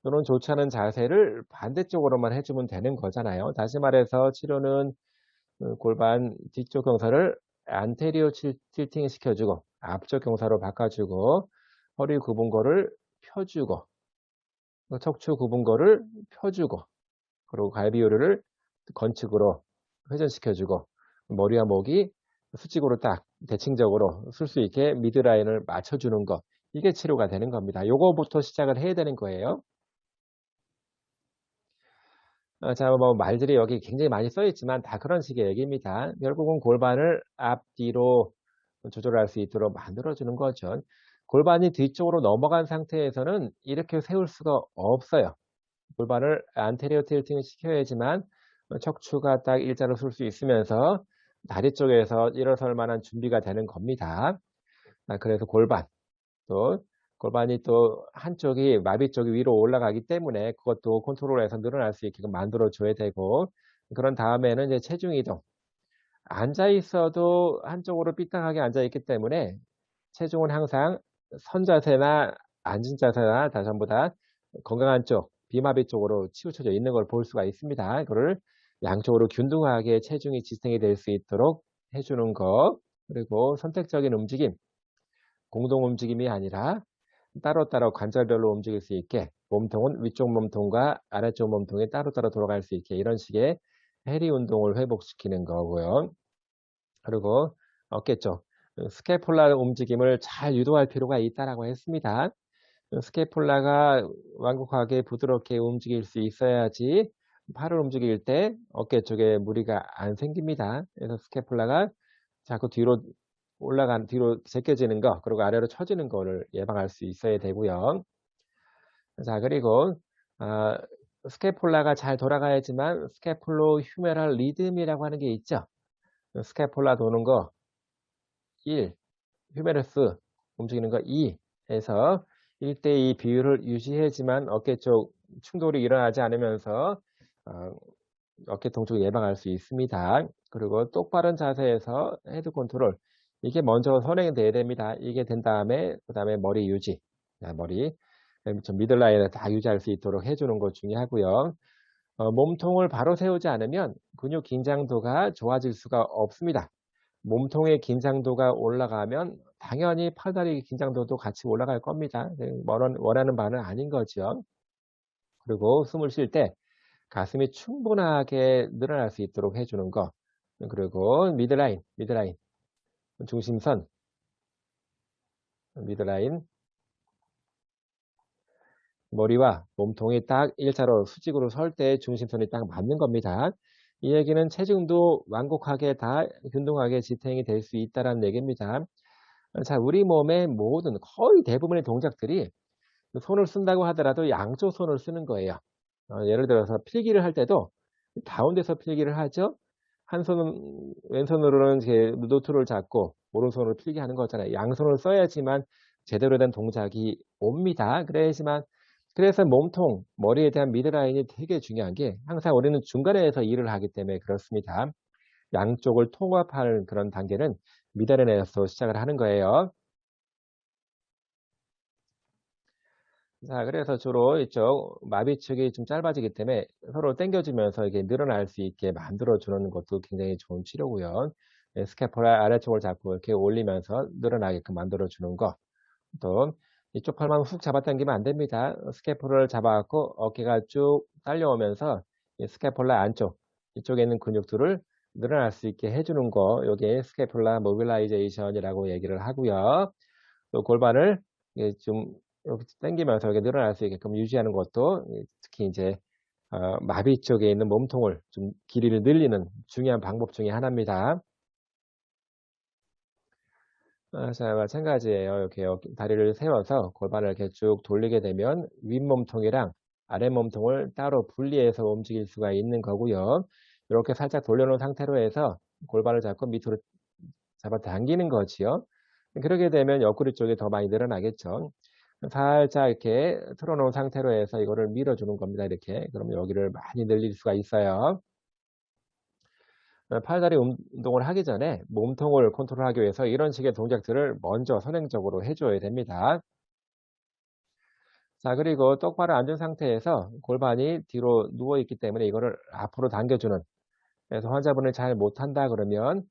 이런 좋지 않은 자세를 반대쪽으로만 해주면 되는 거잖아요. 다시 말해서 치료는 골반 뒤쪽 경사를 안테리어 틸팅 시켜주고 앞쪽 경사로 바꿔주고 허리 구분거를 펴주고 척추 구분거를 펴주고 그리고 갈비뼈를 건축으로 회전시켜주고 머리와 목이 수직으로 딱 대칭적으로 쓸 수 있게 미드라인을 맞춰주는 거, 이게 치료가 되는 겁니다. 요거부터 시작을 해야 되는 거예요. 자, 뭐 말들이 여기 굉장히 많이 써 있지만 다 그런 식의 얘기입니다. 결국은 골반을 앞뒤로 조절할 수 있도록 만들어주는 거죠. 골반이 뒤쪽으로 넘어간 상태에서는 이렇게 세울 수가 없어요. 골반을 안테리어 틸팅을 시켜야지만 척추가 딱 일자로 설 수 있으면서 다리 쪽에서 일어설 만한 준비가 되는 겁니다. 그래서 또 골반이 또 한쪽이 마비 쪽이 위로 올라가기 때문에 그것도 컨트롤해서 늘어날 수 있게 만들어 줘야 되고, 그런 다음에는 이제 체중 이동. 앉아 있어도 한쪽으로 삐딱하게 앉아 있기 때문에 체중은 항상 선 자세나 앉은 자세나 다 전부 다 건강한 쪽, 비마비 쪽으로 치우쳐져 있는 걸 볼 수가 있습니다. 이거를 양쪽으로 균등하게 체중이 지탱이 될 수 있도록 해주는 거. 그리고 선택적인 움직임, 공동 움직임이 아니라 따로따로 관절별로 움직일 수 있게 몸통은 위쪽 몸통과 아래쪽 몸통이 따로따로 돌아갈 수 있게 이런 식의 해리 운동을 회복시키는 거고요. 그리고 어깨 쪽, 스캐폴라 움직임을 잘 유도할 필요가 있다라고 했습니다. 스캐폴라가 완곡하게 부드럽게 움직일 수 있어야지 팔을 움직일 때 어깨 쪽에 무리가 안 생깁니다. 그래서 스캐폴라가 자꾸 뒤로 제껴지는 거, 그리고 아래로 처지는 거를 예방할 수 있어야 되고요. 자, 그리고 아, 스캐폴라가 잘 돌아가야지만 스캐폴로 휴메럴 리듬이라고 하는 게 있죠. 스캐폴라 도는 거 1, 휴메러스 움직이는 거 2 해서 1대2 비율을 유지해야지만 어깨 쪽 충돌이 일어나지 않으면서 어, 어깨 통증을 예방할 수 있습니다. 그리고 똑바른 자세에서 헤드 컨트롤, 이게 먼저 선행이 돼야 됩니다. 이게 된 다음에 그 다음에 머리 유지, 머리 좀 미들라인을 다 유지할 수 있도록 해주는 것 중요하고요. 몸통을 바로 세우지 않으면 근육 긴장도가 좋아질 수가 없습니다. 몸통의 긴장도가 올라가면 당연히 팔다리 긴장도도 같이 올라갈 겁니다. 원하는 바는 아닌 거죠. 그리고 숨을 쉴 때 가슴이 충분하게 늘어날 수 있도록 해주는 거. 그리고 미드라인, 중심선, 미드라인, 머리와 몸통이 딱 일자로 수직으로 설 때 중심선이 딱 맞는 겁니다. 이 얘기는 체중도 완곡하게 다 균등하게 지탱이 될 수 있다는 얘기입니다. 자, 우리 몸의 모든 거의 대부분의 동작들이 손을 쓴다고 하더라도 양쪽 손을 쓰는 거예요. 예를 들어서 필기를 할 때도 가운데서 필기를 하죠. 왼손으로는 이렇게 노트를 잡고 오른손으로 필기하는 거잖아요. 양손을 써야지만 제대로 된 동작이 옵니다. 그래서 몸통, 머리에 대한 미드라인이 되게 중요한 게 항상 우리는 중간에서 일을 하기 때문에 그렇습니다. 양쪽을 통합하는 그런 단계는 미드라인에서 시작을 하는 거예요. 자, 그래서 주로 이쪽 마비축이 좀 짧아지기 때문에 서로 당겨주면서 이게 늘어날 수 있게 만들어주는 것도 굉장히 좋은 치료고요. 스캐폴라 아래쪽을 잡고 이렇게 올리면서 늘어나게끔 만들어주는 거. 또 이쪽 팔만 훅 잡아당기면 안 됩니다. 스캐폴라를 잡아갖고 어깨가 쭉 딸려오면서 이 스캐폴라 안쪽, 이쪽에 있는 근육들을 늘어날 수 있게 해주는 거. 요게 스캐폴라 모빌라이제이션이라고 얘기를 하고요. 또 골반을 좀 이렇게 당기면서 이렇게 늘어날 수 있게끔 유지하는 것도 특히 이제 마비 쪽에 있는 몸통을 좀 길이를 늘리는 중요한 방법 중에 하나입니다. 자, 마찬가지예요. 이렇게 다리를 세워서 골반을 이렇게 쭉 돌리게 되면 윗몸통이랑 아랫몸통을 따로 분리해서 움직일 수가 있는 거고요. 이렇게 살짝 돌려놓은 상태로 해서 골반을 잡고 밑으로 잡아 당기는 거지요. 그러게 되면 옆구리 쪽이 더 많이 늘어나겠죠. 살짝 이렇게 틀어놓은 상태로 해서 이거를 밀어주는 겁니다. 이렇게. 그러면 여기를 많이 늘릴 수가 있어요. 팔다리 운동을 하기 전에 몸통을 컨트롤하기 위해서 이런 식의 동작들을 먼저 선행적으로 해줘야 됩니다. 자, 그리고 똑바로 앉은 상태에서 골반이 뒤로 누워 있기 때문에 이거를 앞으로 당겨주는, 그래서 환자분을 잘 못한다 그러면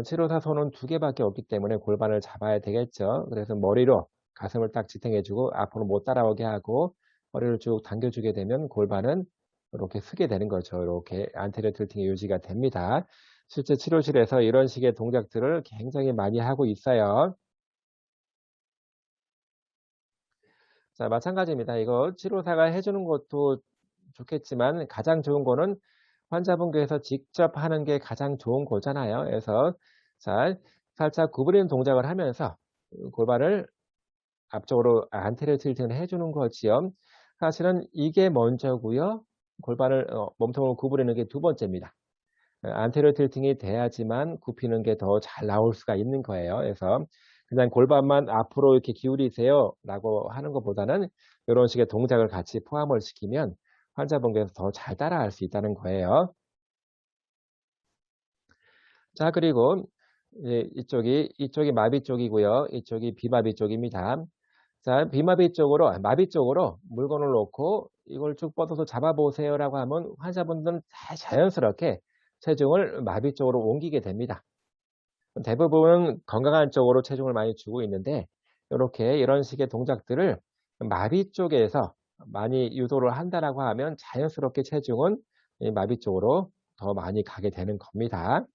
치료사 손은 2개밖에 없기 때문에 골반을 잡아야 되겠죠. 그래서 머리로 가슴을 딱 지탱해주고 앞으로 못 따라오게 하고 머리를 쭉 당겨주게 되면 골반은 이렇게 쓰게 되는 거죠. 이렇게 안테리어 틸팅이 유지가 됩니다. 실제 치료실에서 이런 식의 동작들을 굉장히 많이 하고 있어요. 자, 마찬가지입니다. 이거 치료사가 해주는 것도 좋겠지만 가장 좋은 거는 환자분께서 직접 하는 게 가장 좋은 거잖아요. 그래서 잘 살짝 구부리는 동작을 하면서 골반을 앞쪽으로 안테리어 틸팅을 해주는 거지요. 사실은 이게 먼저고요. 골반을 몸통을 구부리는 게 두 번째입니다. 안테리어 틸팅이 돼야지만 굽히는 게 더 잘 나올 수가 있는 거예요. 그래서 그냥 골반만 앞으로 이렇게 기울이세요라고 하는 것보다는 이런 식의 동작을 같이 포함을 시키면 환자분께서 더 잘 따라할 수 있다는 거예요. 자, 그리고 이제 이쪽이 마비 쪽이고요. 이쪽이 비마비 쪽입니다. 자, 비마비 쪽으로 마비 쪽으로 물건을 놓고 이걸 쭉 뻗어서 잡아 보세요라고 하면 환자분들은 다 자연스럽게 체중을 마비 쪽으로 옮기게 됩니다. 대부분 건강한 쪽으로 체중을 많이 주고 있는데 요렇게 이런 식의 동작들을 마비 쪽에서 많이 유도를 한다라고 하면 자연스럽게 체중은 이 마비 쪽으로 더 많이 가게 되는 겁니다.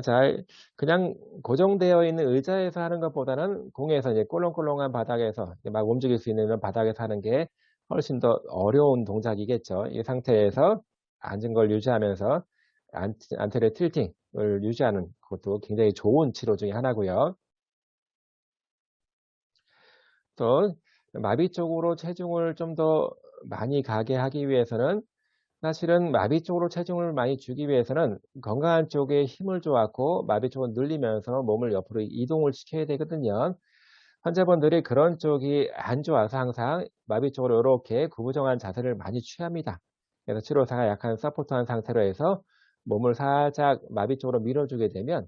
잘 그냥 고정되어 있는 의자에서 하는 것보다는 공에서 이제 꿀렁꿀렁한 바닥에서 이제 막 움직일 수 있는 이런 바닥에서 하는 게 훨씬 더 어려운 동작이겠죠. 이 상태에서 앉은 걸 유지하면서 안테리어 틸팅을 유지하는 그것도 굉장히 좋은 치료 중에 하나고요. 또 마비 쪽으로 체중을 좀 더 많이 가게 하기 위해서는 사실은 마비 쪽으로 체중을 많이 주기 위해서는 건강한 쪽에 힘을 줘갖고 마비 쪽을 늘리면서 몸을 옆으로 이동을 시켜야 되거든요. 환자분들이 그런 쪽이 안 좋아서 항상 마비 쪽으로 이렇게 구부정한 자세를 많이 취합니다. 그래서 치료사가 약간 서포트한 상태로 해서 몸을 살짝 마비 쪽으로 밀어주게 되면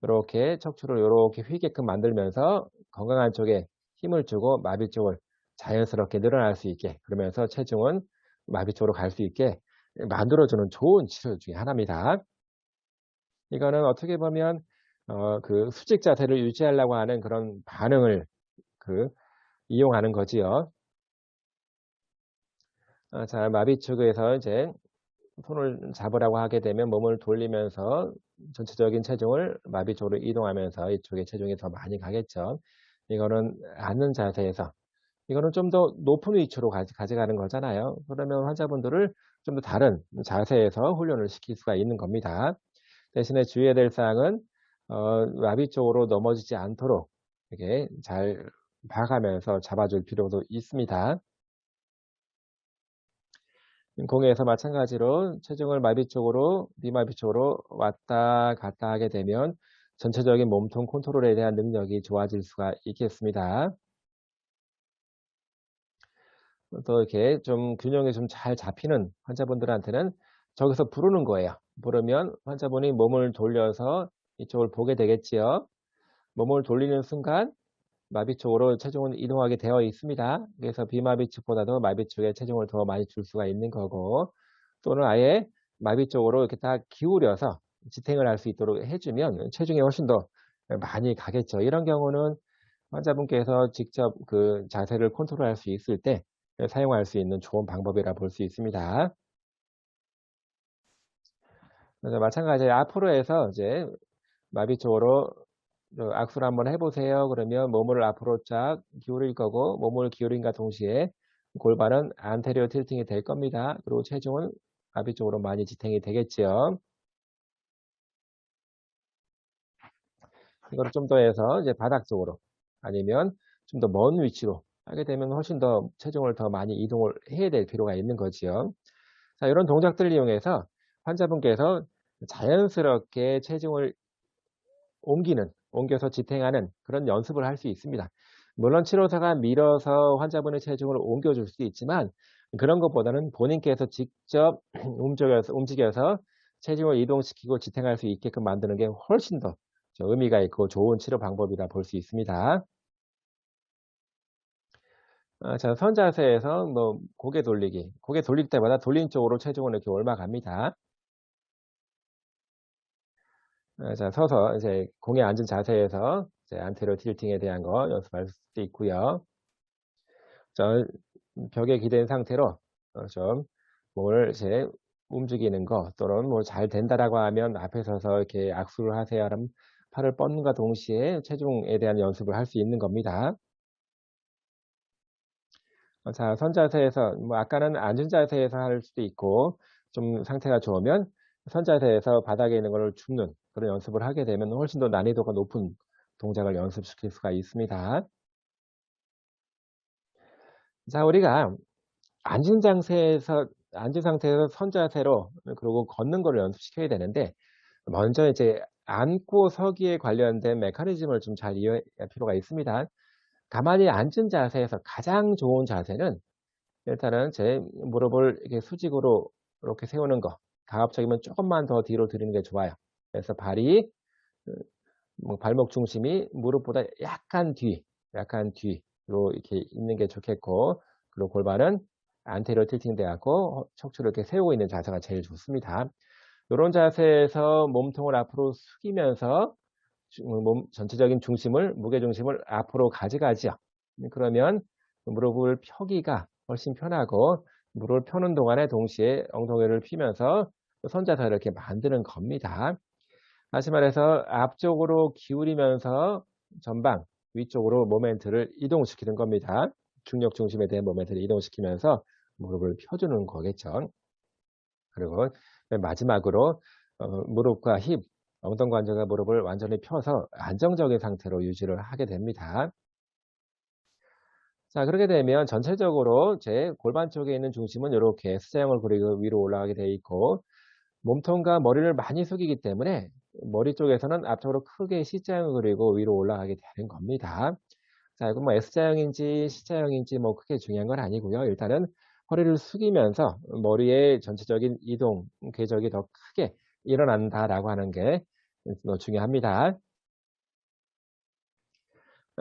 이렇게 척추를 이렇게 휘게끔 만들면서 건강한 쪽에 힘을 주고 마비 쪽을 자연스럽게 늘어날 수 있게, 그러면서 체중은 마비 쪽으로 갈 수 있게 만들어주는 좋은 치료 중에 하나입니다. 이거는 어떻게 보면 그 수직 자세를 유지하려고 하는 그런 반응을 그 이용하는 거지요. 자, 마비 쪽에서 이제 손을 잡으라고 하게 되면 몸을 돌리면서 전체적인 체중을 마비 쪽으로 이동하면서 이쪽에 체중이 더 많이 가겠죠. 이거는 앉는 자세에서 이거는 좀 더 높은 위치로 가져가는 거잖아요. 그러면 환자분들을 좀 더 다른 자세에서 훈련을 시킬 수가 있는 겁니다. 대신에 주의해야 될 사항은 마비 쪽으로 넘어지지 않도록 이렇게 잘 봐가면서 잡아줄 필요도 있습니다. 공에서 마찬가지로 체중을 마비 쪽으로, 비마비 쪽으로 왔다 갔다 하게 되면 전체적인 몸통 컨트롤에 대한 능력이 좋아질 수가 있겠습니다. 또 이렇게 좀 균형이 좀 잘 잡히는 환자분들한테는 저기서 부르는 거예요. 부르면 환자분이 몸을 돌려서 이쪽을 보게 되겠지요. 몸을 돌리는 순간 마비 쪽으로 체중은 이동하게 되어 있습니다. 그래서 비마비 쪽보다도 마비 쪽에 체중을 더 많이 줄 수가 있는 거고, 또는 아예 마비 쪽으로 이렇게 딱 기울여서 지탱을 할 수 있도록 해주면 체중이 훨씬 더 많이 가겠죠. 이런 경우는 환자분께서 직접 그 자세를 컨트롤할 수 있을 때 사용할 수 있는 좋은 방법이라 볼 수 있습니다. 그래서 마찬가지로 앞으로 해서 이제 마비 쪽으로 악수를 한번 해보세요. 그러면 몸을 앞으로 쫙 기울일 거고, 몸을 기울인과 동시에 골반은 안테리어 틸팅이 될 겁니다. 그리고 체중은 마비 쪽으로 많이 지탱이 되겠지요. 이거를 좀 더 해서 이제 바닥 쪽으로 아니면 좀 더 먼 위치로 하게 되면 훨씬 더 체중을 더 많이 이동을 해야 될 필요가 있는 거지요. 자, 이런 동작들을 이용해서 환자분께서 자연스럽게 체중을 옮겨서 지탱하는 그런 연습을 할 수 있습니다. 물론 치료사가 밀어서 환자분의 체중을 옮겨줄 수도 있지만 그런 것보다는 본인께서 직접 움직여서 체중을 이동시키고 지탱할 수 있게끔 만드는 게 훨씬 더 의미가 있고 좋은 치료 방법이라 볼 수 있습니다. 자, 선 자세에서 뭐 고개 돌리기. 고개 돌릴 때마다 돌린 쪽으로 체중을 이렇게 올라갑니다. 자, 서서 이제 공에 앉은 자세에서 이제 안테리어 틸팅에 대한 거 연습할 수도 있고요. 자, 벽에 기댄 상태로 좀 몸을 이제 움직이는 거 또는 뭐 잘 된다라고 하면 앞에 서서 이렇게 악수를 하세요. 그럼 팔을 뻗는과 동시에 체중에 대한 연습을 할 수 있는 겁니다. 자, 선 자세에서 뭐 아까는 앉은 자세에서 할 수도 있고 좀 상태가 좋으면 선 자세에서 바닥에 있는 거를 줍는 그런 연습을 하게 되면 훨씬 더 난이도가 높은 동작을 연습시킬 수가 있습니다. 자, 우리가 앉은 상태에서 선 자세로 그리고 걷는 거를 연습시켜야 되는데 먼저 이제 앉고 서기에 관련된 메커니즘을 좀 잘 이해할 필요가 있습니다. 가만히 앉은 자세에서 가장 좋은 자세는 일단은 제 무릎을 이렇게 수직으로 이렇게 세우는 거. 가급적이면 조금만 더 뒤로 드리는 게 좋아요. 그래서 발이 뭐 발목 중심이 무릎보다 약간 뒤로 이렇게 있는 게 좋겠고, 그리고 골반은 안테리어 틸팅 돼 갖고 척추를 이렇게 세우고 있는 자세가 제일 좋습니다. 이런 자세에서 몸통을 앞으로 숙이면서 몸 전체적인 무게 중심을 앞으로 가져가죠. 그러면 무릎을 펴기가 훨씬 편하고 무릎을 펴는 동안에 동시에 엉덩이를 피면서 선자세를 이렇게 만드는 겁니다. 다시 말해서 앞쪽으로 기울이면서 전방 위쪽으로 모멘트를 이동시키는 겁니다. 중력 중심에 대한 모멘트를 이동시키면서 무릎을 펴주는 거겠죠. 그리고 맨 마지막으로 무릎과 힙, 엉덩관절과 무릎을 완전히 펴서 안정적인 상태로 유지를 하게 됩니다. 자, 그렇게 되면 전체적으로 제 골반 쪽에 있는 중심은 이렇게 S자형을 그리고 위로 올라가게 되어 있고, 몸통과 머리를 많이 숙이기 때문에 머리 쪽에서는 앞쪽으로 크게 C자형을 그리고 위로 올라가게 되는 겁니다. 자, 이건 뭐 S자형인지 C자형인지 뭐 크게 중요한 건 아니고요. 일단은 허리를 숙이면서 머리의 전체적인 이동 궤적이 더 크게 일어난다라고 하는 게 중요합니다.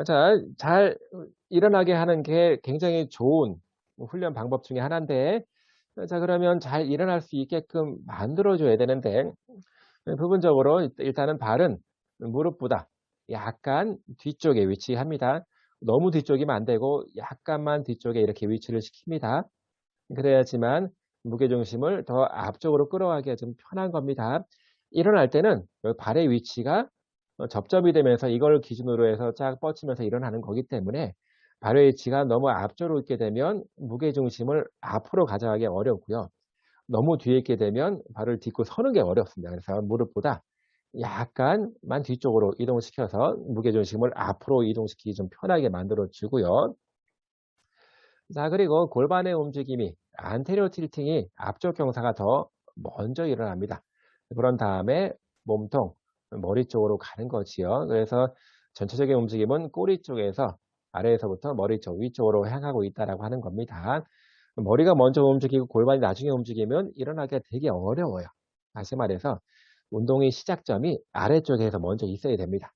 자, 잘 일어나게 하는 게 굉장히 좋은 훈련 방법 중에 하나인데, 자, 그러면 잘 일어날 수 있게끔 만들어 줘야 되는데, 부분적으로 일단은 발은 무릎보다 약간 뒤쪽에 위치합니다. 너무 뒤쪽이면 안 되고 약간만 뒤쪽에 이렇게 위치를 시킵니다. 그래야지만 무게중심을 더 앞쪽으로 끌어가기가 좀 편한 겁니다. 일어날 때는 여기 발의 위치가 접점이 되면서 이걸 기준으로 해서 쫙 뻗치면서 일어나는 거기 때문에 발의 위치가 너무 앞쪽으로 있게 되면 무게중심을 앞으로 가져가기 어렵고요. 너무 뒤에 있게 되면 발을 딛고 서는 게 어렵습니다. 그래서 무릎보다 약간만 뒤쪽으로 이동시켜서 무게중심을 앞으로 이동시키기 좀 편하게 만들어 주고요. 자, 그리고 골반의 움직임이 안테리어 틸팅이 앞쪽 경사가 더 먼저 일어납니다. 그런 다음에 몸통, 머리 쪽으로 가는 거지요. 그래서 전체적인 움직임은 꼬리 쪽에서 아래에서부터 머리 쪽 위쪽으로 향하고 있다라고 하는 겁니다. 머리가 먼저 움직이고 골반이 나중에 움직이면 일어나기가 되게 어려워요. 다시 말해서 운동의 시작점이 아래쪽에서 먼저 있어야 됩니다.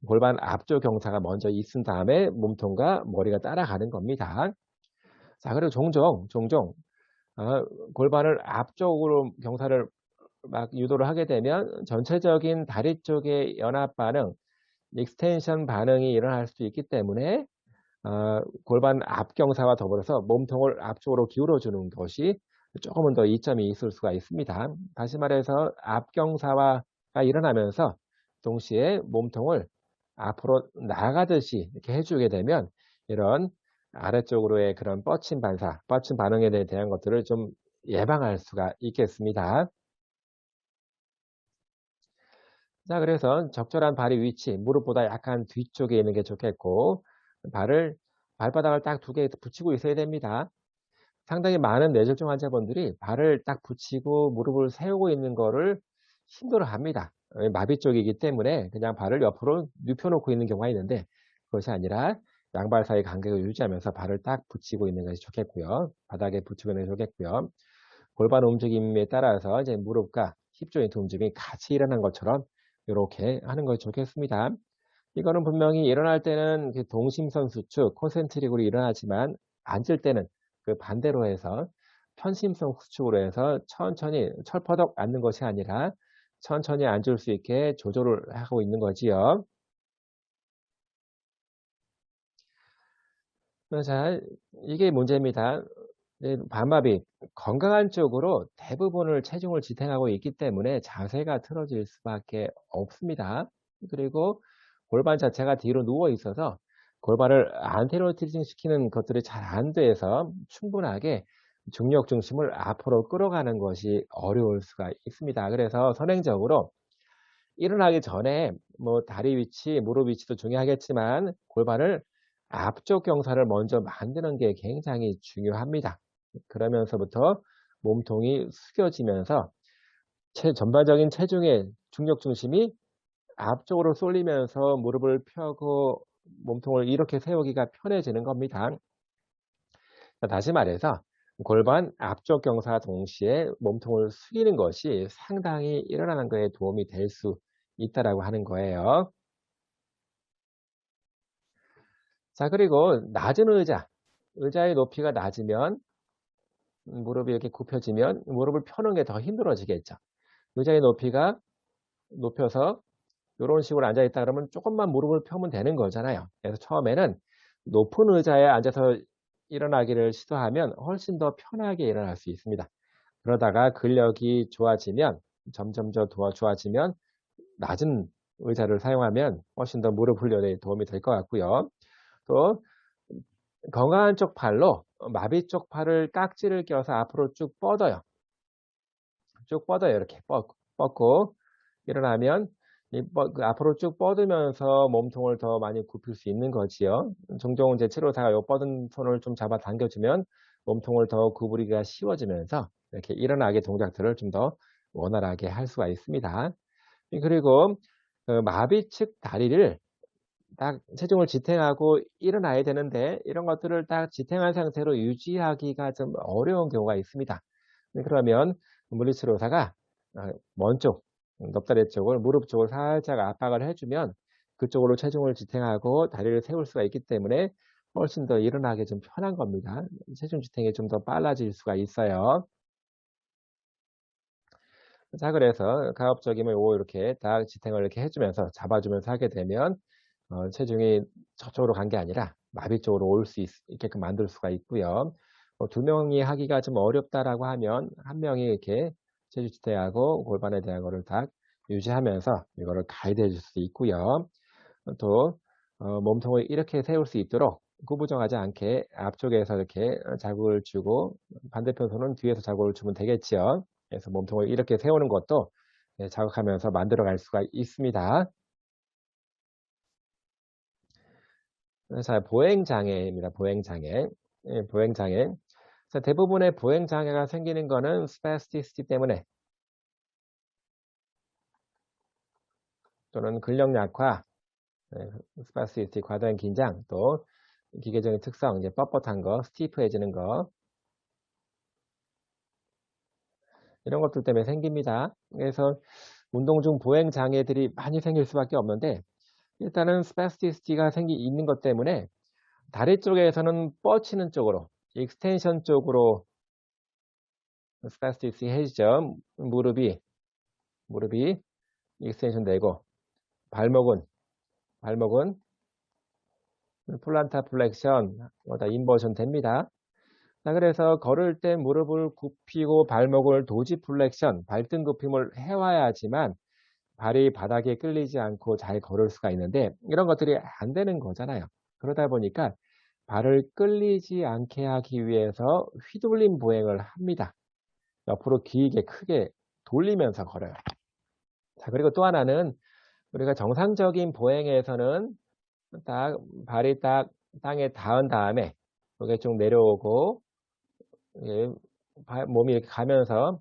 골반 앞쪽 경사가 먼저 있은 다음에 몸통과 머리가 따라가는 겁니다. 자, 그리고 종종 어, 골반을 앞쪽으로 경사를 막 유도를 하게 되면 전체적인 다리 쪽의 연합 반응, 익스텐션 반응이 일어날 수 있기 때문에 골반 앞경사와 더불어서 몸통을 앞쪽으로 기울여주는 것이 조금은 더 이점이 있을 수가 있습니다. 다시 말해서 앞경사가 일어나면서 동시에 몸통을 앞으로 나가듯이 이렇게 해주게 되면 이런 아래쪽으로의 그런 뻗침 반응에 대한 것들을 좀 예방할 수가 있겠습니다. 자, 그래서 적절한 발의 위치, 무릎보다 약간 뒤쪽에 있는 게 좋겠고, 발바닥을 딱 두 개 붙이고 있어야 됩니다. 상당히 많은 뇌졸중 환자분들이 발을 딱 붙이고 무릎을 세우고 있는 거를 힘들어 합니다. 마비 쪽이기 때문에 그냥 발을 옆으로 눕혀놓고 있는 경우가 있는데 그것이 아니라 양발 사이 간격을 유지하면서 발을 딱 붙이고 있는 것이 좋겠고요. 바닥에 붙이고 있는 것이 좋겠고요. 골반 움직임에 따라서 이제 무릎과 힙 조인트 움직임이 같이 일어난 것처럼 이렇게 하는 것이 좋겠습니다. 이거는 분명히 일어날 때는 그 동심선 수축, 콘센트릭으로 일어나지만 앉을 때는 그 반대로 해서 편심성 수축으로 해서 천천히 철퍼덕 앉는 것이 아니라 천천히 앉을 수 있게 조절을 하고 있는 거지요. 자, 이게 문제입니다. 네, 반마비 건강한 쪽으로 대부분을 체중을 지탱하고 있기 때문에 자세가 틀어질 수밖에 없습니다. 그리고 골반 자체가 뒤로 누워 있어서 골반을 안테리어 틸팅 시키는 것들이 잘 안 돼서 충분하게 중력 중심을 앞으로 끌어가는 것이 어려울 수가 있습니다. 그래서 선행적으로 일어나기 전에 뭐 다리 위치, 무릎 위치도 중요하겠지만 골반을 앞쪽 경사를 먼저 만드는 게 굉장히 중요합니다. 그러면서부터 몸통이 숙여지면서 전반적인 체중의 중력 중심이 앞쪽으로 쏠리면서 무릎을 펴고 몸통을 이렇게 세우기가 편해지는 겁니다. 다시 말해서 골반 앞쪽 경사 동시에 몸통을 숙이는 것이 상당히 일어나는 거에 도움이 될 수 있다라고 하는 거예요. 자, 그리고 낮은 의자의 높이가 낮으면 무릎이 이렇게 굽혀지면 무릎을 펴는 게 더 힘들어지겠죠. 의자의 높이가 높여서 이런 식으로 앉아 있다 그러면 조금만 무릎을 펴면 되는 거잖아요. 그래서 처음에는 높은 의자에 앉아서 일어나기를 시도하면 훨씬 더 편하게 일어날 수 있습니다. 그러다가 근력이 좋아지면 점점 더 좋아지면 낮은 의자를 사용하면 훨씬 더 무릎 훈련에 도움이 될 것 같고요. 또 건강한 쪽 팔로 마비 쪽 팔을 깍지를 껴서 앞으로 쭉 뻗어요. 쭉 뻗어요. 이렇게 뻗고 일어나면 그 앞으로 쭉 뻗으면서 몸통을 더 많이 굽힐 수 있는 거지요. 종종 제 치료사가 요 뻗은 손을 좀 잡아 당겨주면 몸통을 더 구부리기가 쉬워지면서 이렇게 일어나게 동작들을 좀 더 원활하게 할 수가 있습니다. 그리고 그 마비 측 다리를 딱 체중을 지탱하고 일어나야 되는데 이런 것들을 딱 지탱한 상태로 유지하기가 좀 어려운 경우가 있습니다. 그러면 물리치료사가 먼 쪽, 넙다리 쪽을 무릎 쪽을 살짝 압박을 해주면 그쪽으로 체중을 지탱하고 다리를 세울 수가 있기 때문에 훨씬 더 일어나기 좀 편한 겁니다. 체중 지탱이 좀 더 빨라질 수가 있어요. 자, 그래서 가급적이면 이렇게 딱 지탱을 이렇게 해주면서 잡아주면서 하게 되면 체중이 저쪽으로 간 게 아니라 마비 쪽으로 올 수 있게끔 만들 수가 있고요. 두 명이 하기가 좀 어렵다라고 하면 한 명이 이렇게 체중 지탱하고 골반에 대한 거를 딱 유지하면서 이거를 가이드 해줄 수 있고요. 또 몸통을 이렇게 세울 수 있도록 구부정하지 않게 앞쪽에서 이렇게 자극을 주고 반대편 손은 뒤에서 자극을 주면 되겠지요. 그래서 몸통을 이렇게 세우는 것도 자극하면서 만들어 갈 수가 있습니다. 자, 보행장애입니다. 보행장애. 예, 보행장애. 자, 대부분의 보행장애가 생기는 거는 스파스티시티 때문에 또는 근력 약화, 스파스티시티, 과도한 긴장, 또 기계적인 특성, 이제 뻣뻣한 거, 스티프해지는 거, 이런 것들 때문에 생깁니다. 그래서 운동 중 보행 장애들이 많이 생길 수밖에 없는데 일단은 스파스티시티가 있는 것 때문에 다리 쪽에서는 뻗치는 쪽으로, 익스텐션 쪽으로 스파스티시티 해지죠. 무릎이 익스텐션 되고 발목은 플란타 플렉션, 다 인버전 됩니다. 자, 그래서 걸을 때 무릎을 굽히고 발목을 도지 플렉션, 발등 굽힘을 해와야지만 발이 바닥에 끌리지 않고 잘 걸을 수가 있는데 이런 것들이 안 되는 거잖아요. 그러다 보니까 발을 끌리지 않게 하기 위해서 휘둘림 보행을 합니다. 옆으로 길게 크게 돌리면서 걸어요. 자, 그리고 또 하나는 우리가 정상적인 보행에서는 딱 발이 딱 땅에 닿은 다음에 이게 쭉 내려오고 몸이 이렇게 가면서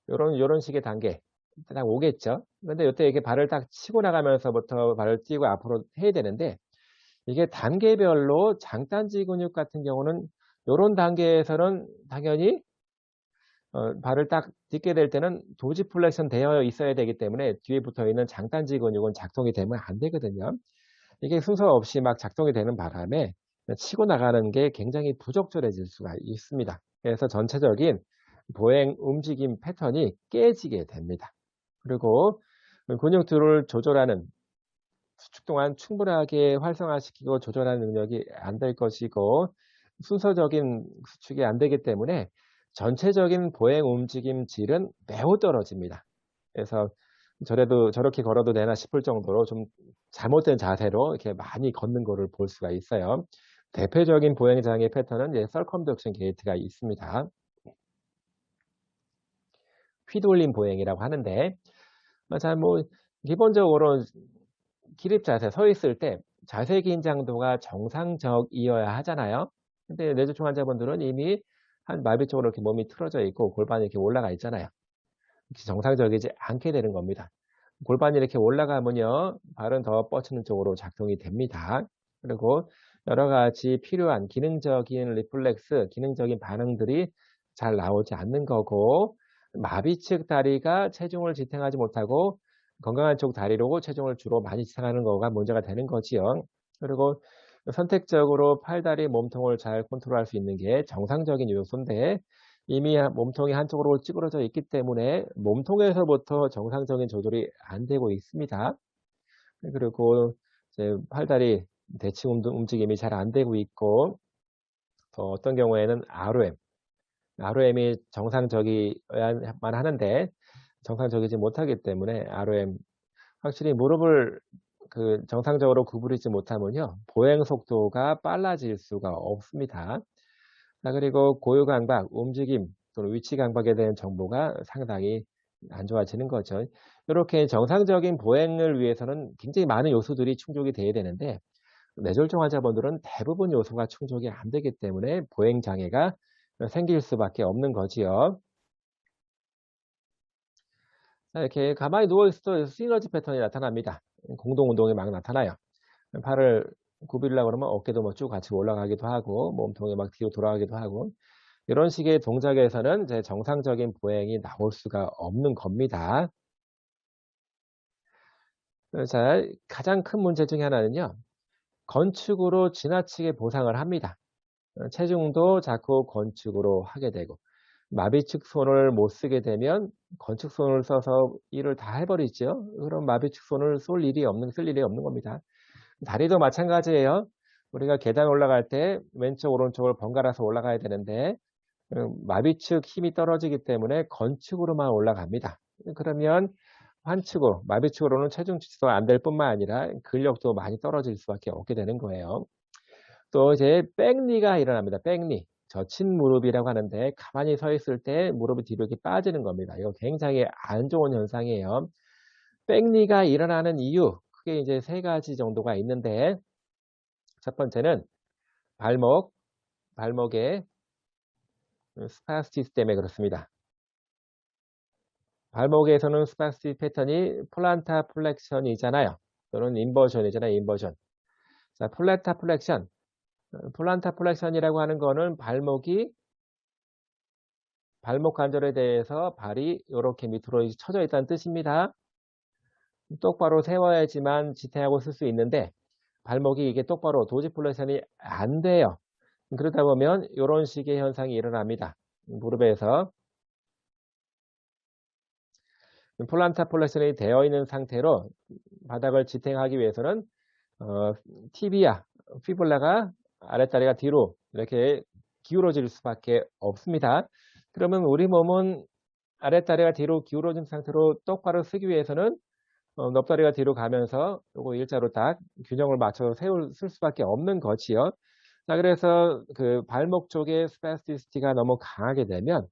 요런 식의 단계, 딱 오겠죠. 근데 요때 이렇게 발을 딱 치고 나가면서부터 발을 띄고 앞으로 해야 되는데 이게 단계별로 장딴지 근육 같은 경우는 요런 단계에서는 당연히 발을 딱 딛게 될 때는 도지플렉션 되어 있어야 되기 때문에 뒤에 붙어 있는 장딴지 근육은 작동이 되면 안 되거든요. 이게 순서 없이 막 작동이 되는 바람에 치고 나가는 게 굉장히 부적절해질 수가 있습니다. 그래서 전체적인 보행 움직임 패턴이 깨지게 됩니다. 그리고 근육들을 조절하는 수축 동안 충분하게 활성화시키고 조절하는 능력이 안 될 것이고 순서적인 수축이 안 되기 때문에 전체적인 보행 움직임 질은 매우 떨어집니다. 그래서 저래도 저렇게 걸어도 되나 싶을 정도로 좀 잘못된 자세로 이렇게 많이 걷는 거를 볼 수가 있어요. 대표적인 보행 장애 패턴은 이제 서컴덕션 게이트가 있습니다. 휘돌림 보행이라고 하는데, 자, 뭐, 기본적으로 기립 자세, 서 있을 때 자세 긴장도가 정상적이어야 하잖아요. 근데 뇌졸중 환자분들은 이미 한 마비 쪽으로 이렇게 몸이 틀어져 있고 골반이 이렇게 올라가 있잖아요. 정상적이지 않게 되는 겁니다. 골반이 이렇게 올라가면요, 발은 더 뻗치는 쪽으로 작동이 됩니다. 그리고 여러 가지 필요한 기능적인 리플렉스, 기능적인 반응들이 잘 나오지 않는 거고, 마비 측 다리가 체중을 지탱하지 못하고 건강한 쪽 다리로 체중을 주로 많이 지탱하는 거가 문제가 되는 거지요. 그리고 선택적으로 팔다리 몸통을 잘 컨트롤할 수 있는 게 정상적인 요소인데 이미 몸통이 한쪽으로 찌그러져 있기 때문에 몸통에서부터 정상적인 조절이 안 되고 있습니다. 그리고 이제 팔다리 대칭 움직임이 잘 안 되고 있고 또 어떤 경우에는 ROM이 정상적이어야만 하는데 정상적이지 못하기 때문에 ROM 확실히 무릎을 정상적으로 구부리지 못하면요 보행 속도가 빨라질 수가 없습니다. 자, 그리고 고유 강박, 움직임 또는 위치 강박에 대한 정보가 상당히 안 좋아지는 거죠. 이렇게 정상적인 보행을 위해서는 굉장히 많은 요소들이 충족이 돼야 되는데 뇌졸중 환자분들은 대부분 요소가 충족이 안 되기 때문에 보행 장애가 생길 수밖에 없는 거지요. 자, 이렇게 가만히 누워 있어도 시너지 패턴이 나타납니다. 공동 운동이 막 나타나요. 팔을 굽이려고 그러면 어깨도 뭐 쭉 같이 올라가기도 하고 몸통이 막 뒤로 돌아가기도 하고 이런 식의 동작에서는 이제 정상적인 보행이 나올 수가 없는 겁니다. 자, 가장 큰 문제 중에 하나는요. 건축으로 지나치게 보상을 합니다. 체중도 자꾸 건축으로 하게 되고 마비축 손을 못 쓰게 되면 건축 손을 써서 일을 다 해버리죠. 그럼 마비축 손을 쓸 일이 없는 겁니다. 다리도 마찬가지예요. 우리가 계단 올라갈 때 왼쪽 오른쪽을 번갈아서 올라가야 되는데 마비축 힘이 떨어지기 때문에 건축으로만 올라갑니다. 그러면 환축으로, 마비축으로는 체중 지수가 안 될 뿐만 아니라 근력도 많이 떨어질 수밖에 없게 되는 거예요. 또 이제 백니가 일어납니다. 백니. 젖힌 무릎이라고 하는데 가만히 서 있을 때 무릎이 뒤로 이렇게 빠지는 겁니다. 이거 굉장히 안 좋은 현상이에요. 백니가 일어나는 이유, 크게 이제 세 가지 정도가 있는데 첫 번째는 발목의 스파스티스 때문에 그렇습니다. 발목에서는 스파스티 패턴이 플란타 플렉션이잖아요. 또는 인버전이잖아요. 인버전. 자, 플란타 플렉션. 플란타 플렉션이라고 하는 거는 발목 관절에 대해서 발이 이렇게 밑으로 쳐져 있다는 뜻입니다. 똑바로 세워야지만 지탱하고 쓸 수 있는데 발목이 이게 똑바로 도지플렉션이 안 돼요. 그러다 보면 이런 식의 현상이 일어납니다. 무릎에서 플란타 플렉션이 되어 있는 상태로 바닥을 지탱하기 위해서는 어, 티비아, 피블라가 아랫다리가 뒤로 이렇게 기울어질 수밖에 없습니다. 그러면 우리 몸은 아랫다리가 뒤로 기울어진 상태로 똑바로 쓰기 위해서는 넙다리가 뒤로 가면서 요거 일자로 딱 균형을 맞춰서 쓸 수밖에 없는 거지요. 자, 그래서 그 발목 쪽에 스파스티시티가 너무 강하게 되면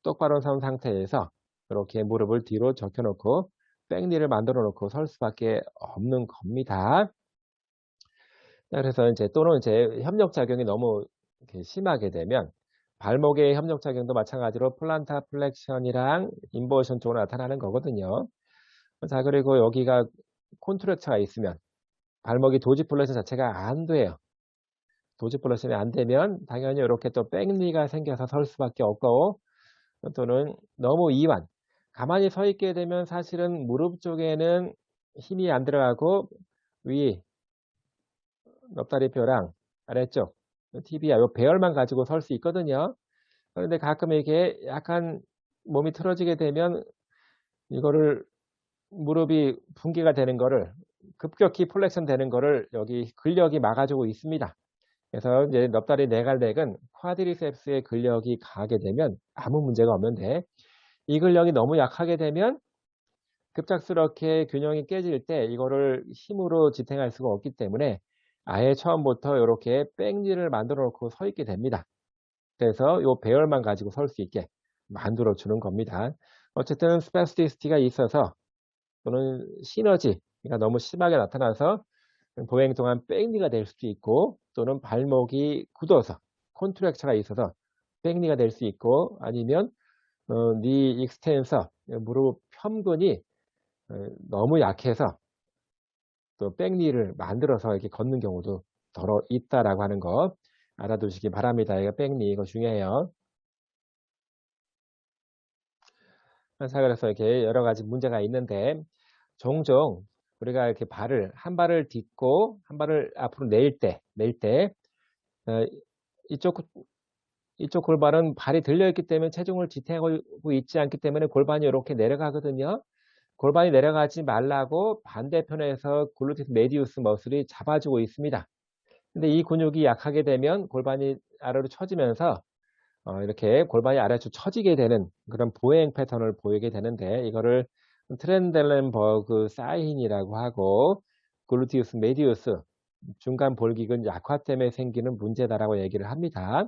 똑바로 선 상태에서 이렇게 무릎을 뒤로 적혀놓고 백니를 만들어 놓고 설 수밖에 없는 겁니다. 그래서 이제 또는 이제 협력작용이 너무 이렇게 심하게 되면 발목의 협력작용도 마찬가지로 플란타 플렉션이랑 인버션 쪽으로 나타나는 거거든요. 자, 그리고 여기가 콘트랙처가 있으면 발목이 도지 플렉션 자체가 안 돼요. 도지 플렉션이 안 되면 당연히 이렇게 또 백니가 생겨서 설 수밖에 없고, 또는 너무 이완. 가만히 서 있게 되면 사실은 무릎 쪽에는 힘이 안 들어가고 위 넙다리뼈랑 아래쪽 티비아 요 배열만 가지고 설 수 있거든요. 그런데 가끔 이게 약간 몸이 틀어지게 되면 이거를 무릎이 붕괴가 되는 거를, 급격히 플렉션 되는 거를 여기 근력이 막아주고 있습니다. 그래서 이제 넙다리 네갈렉은 쿼드리셉스의 근력이 강하게 되면 아무 문제가 없는데, 이 근력이 너무 약하게 되면 급작스럽게 균형이 깨질 때 이거를 힘으로 지탱할 수가 없기 때문에 아예 처음부터 이렇게 백니를 만들어 놓고 서 있게 됩니다. 그래서 이 배열만 가지고 설 수 있게 만들어 주는 겁니다. 어쨌든 스파스티시티가 있어서, 또는 시너지가 너무 심하게 나타나서 보행 동안 백니가 될 수도 있고, 또는 발목이 굳어서 콘트랙처가 있어서 백니가 될 수 있고, 아니면 니 익스텐서 무릎 편근이 너무 약해서 또 백니를 만들어서 이렇게 걷는 경우도 더러 있다라고 하는 거 알아두시기 바랍니다. 이거 백니 이거 중요해요. 자, 그래서 이렇게 여러 가지 문제가 있는데, 종종 우리가 이렇게 한 발을 딛고 한 발을 앞으로 낼 때 어, 이쪽 이쪽 골반은 발이 들려 있기 때문에 체중을 지탱하고 있지 않기 때문에 골반이 이렇게 내려가거든요. 골반이 내려가지 말라고 반대편에서 글루티스 메디우스 머슬이 잡아주고 있습니다. 근데 이 근육이 약하게 되면 골반이 아래로 처지면서 이렇게 골반이 아래로 처지게 되는 그런 보행 패턴을 보이게 되는데, 이거를 트렌델렌버그 사인이라고 하고, 글루티우스 메디우스 중간 볼기근 약화 때문에 생기는 문제다라고 얘기를 합니다.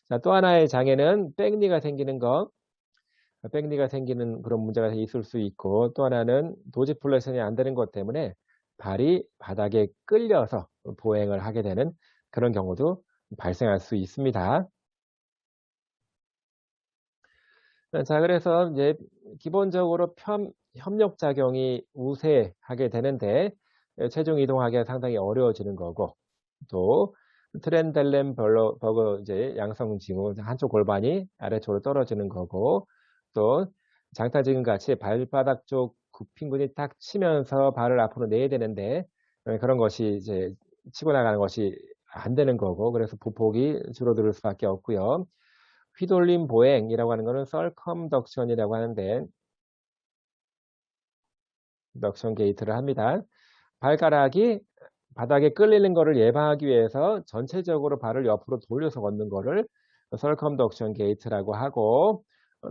자, 또 하나의 장애는 백니가 생기는 거, 백니가 생기는 그런 문제가 있을 수 있고, 또 하나는 도지플레이션이 안 되는 것 때문에 발이 바닥에 끌려서 보행을 하게 되는 그런 경우도 발생할 수 있습니다. 자, 그래서 이제 기본적으로 협력작용이 우세하게 되는데 체중 이동하기가 상당히 어려워지는 거고, 또 트렌델렌버그 이제 양성 징후, 한쪽 골반이 아래쪽으로 떨어지는 거고, 또 장타지금 같이 발바닥 쪽 굽힌근이 딱 치면서 발을 앞으로 내야 되는데 그런 것이 이제 치고 나가는 것이 안 되는 거고, 그래서 보폭이 줄어들 수밖에 없고요. 휘돌림 보행이라고 하는 것은 썰컴덕션이라고 하는데, 덕션 게이트를 합니다. 발가락이 바닥에 끌리는 것을 예방하기 위해서 전체적으로 발을 옆으로 돌려서 걷는 것을 설컴덕션 게이트라고 하고,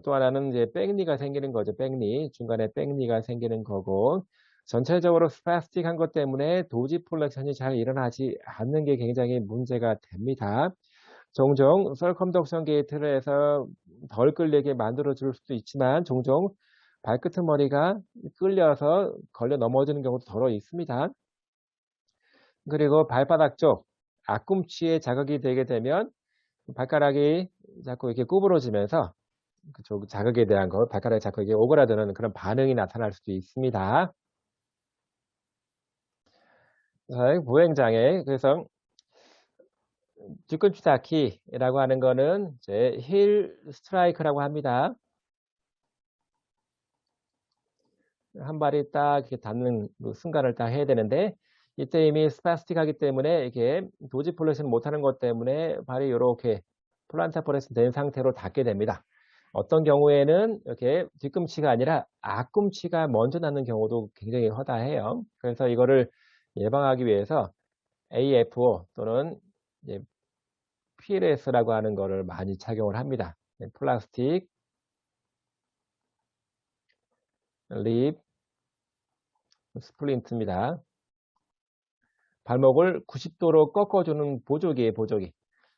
또 하나는 이제 백니가 생기는 거죠. 백니. 중간에 백니가 생기는 거고, 전체적으로 스파스틱한 것 때문에 도지플렉션이 잘 일어나지 않는 게 굉장히 문제가 됩니다. 종종 설컴덕션 게이트를 해서 덜 끌리게 만들어 줄 수도 있지만, 종종 발끝머리가 끌려서 걸려 넘어지는 경우도 더러 있습니다. 그리고 발바닥 쪽 앞꿈치에 자극이 되게 되면 발가락이 자꾸 이렇게 구부러지면서 그쪽 자극에 대한 거, 발가락이 자꾸 이게 오그라드는 그런 반응이 나타날 수도 있습니다. 자, 보행장애. 그래서 뒤꿈치 닿기라고 하는 거는 이제 힐 스트라이크라고 합니다. 한 발이 딱 이렇게 닿는 그 순간을 딱 해야 되는데, 이때 이미 스파스틱하기 때문에 이게 도지플레이션 못하는 것 때문에 발이 이렇게 플란타 플레이션 된 상태로 닿게 됩니다. 어떤 경우에는 이렇게 뒤꿈치가 아니라 앞꿈치가 먼저 닿는 경우도 굉장히 허다해요. 그래서 이거를 예방하기 위해서 AFO 또는 이제 PLS라고 하는 거를 많이 착용을 합니다. 플라스틱 립 스플린트입니다. 발목을 90도로 꺾어주는 보조기에 보조기.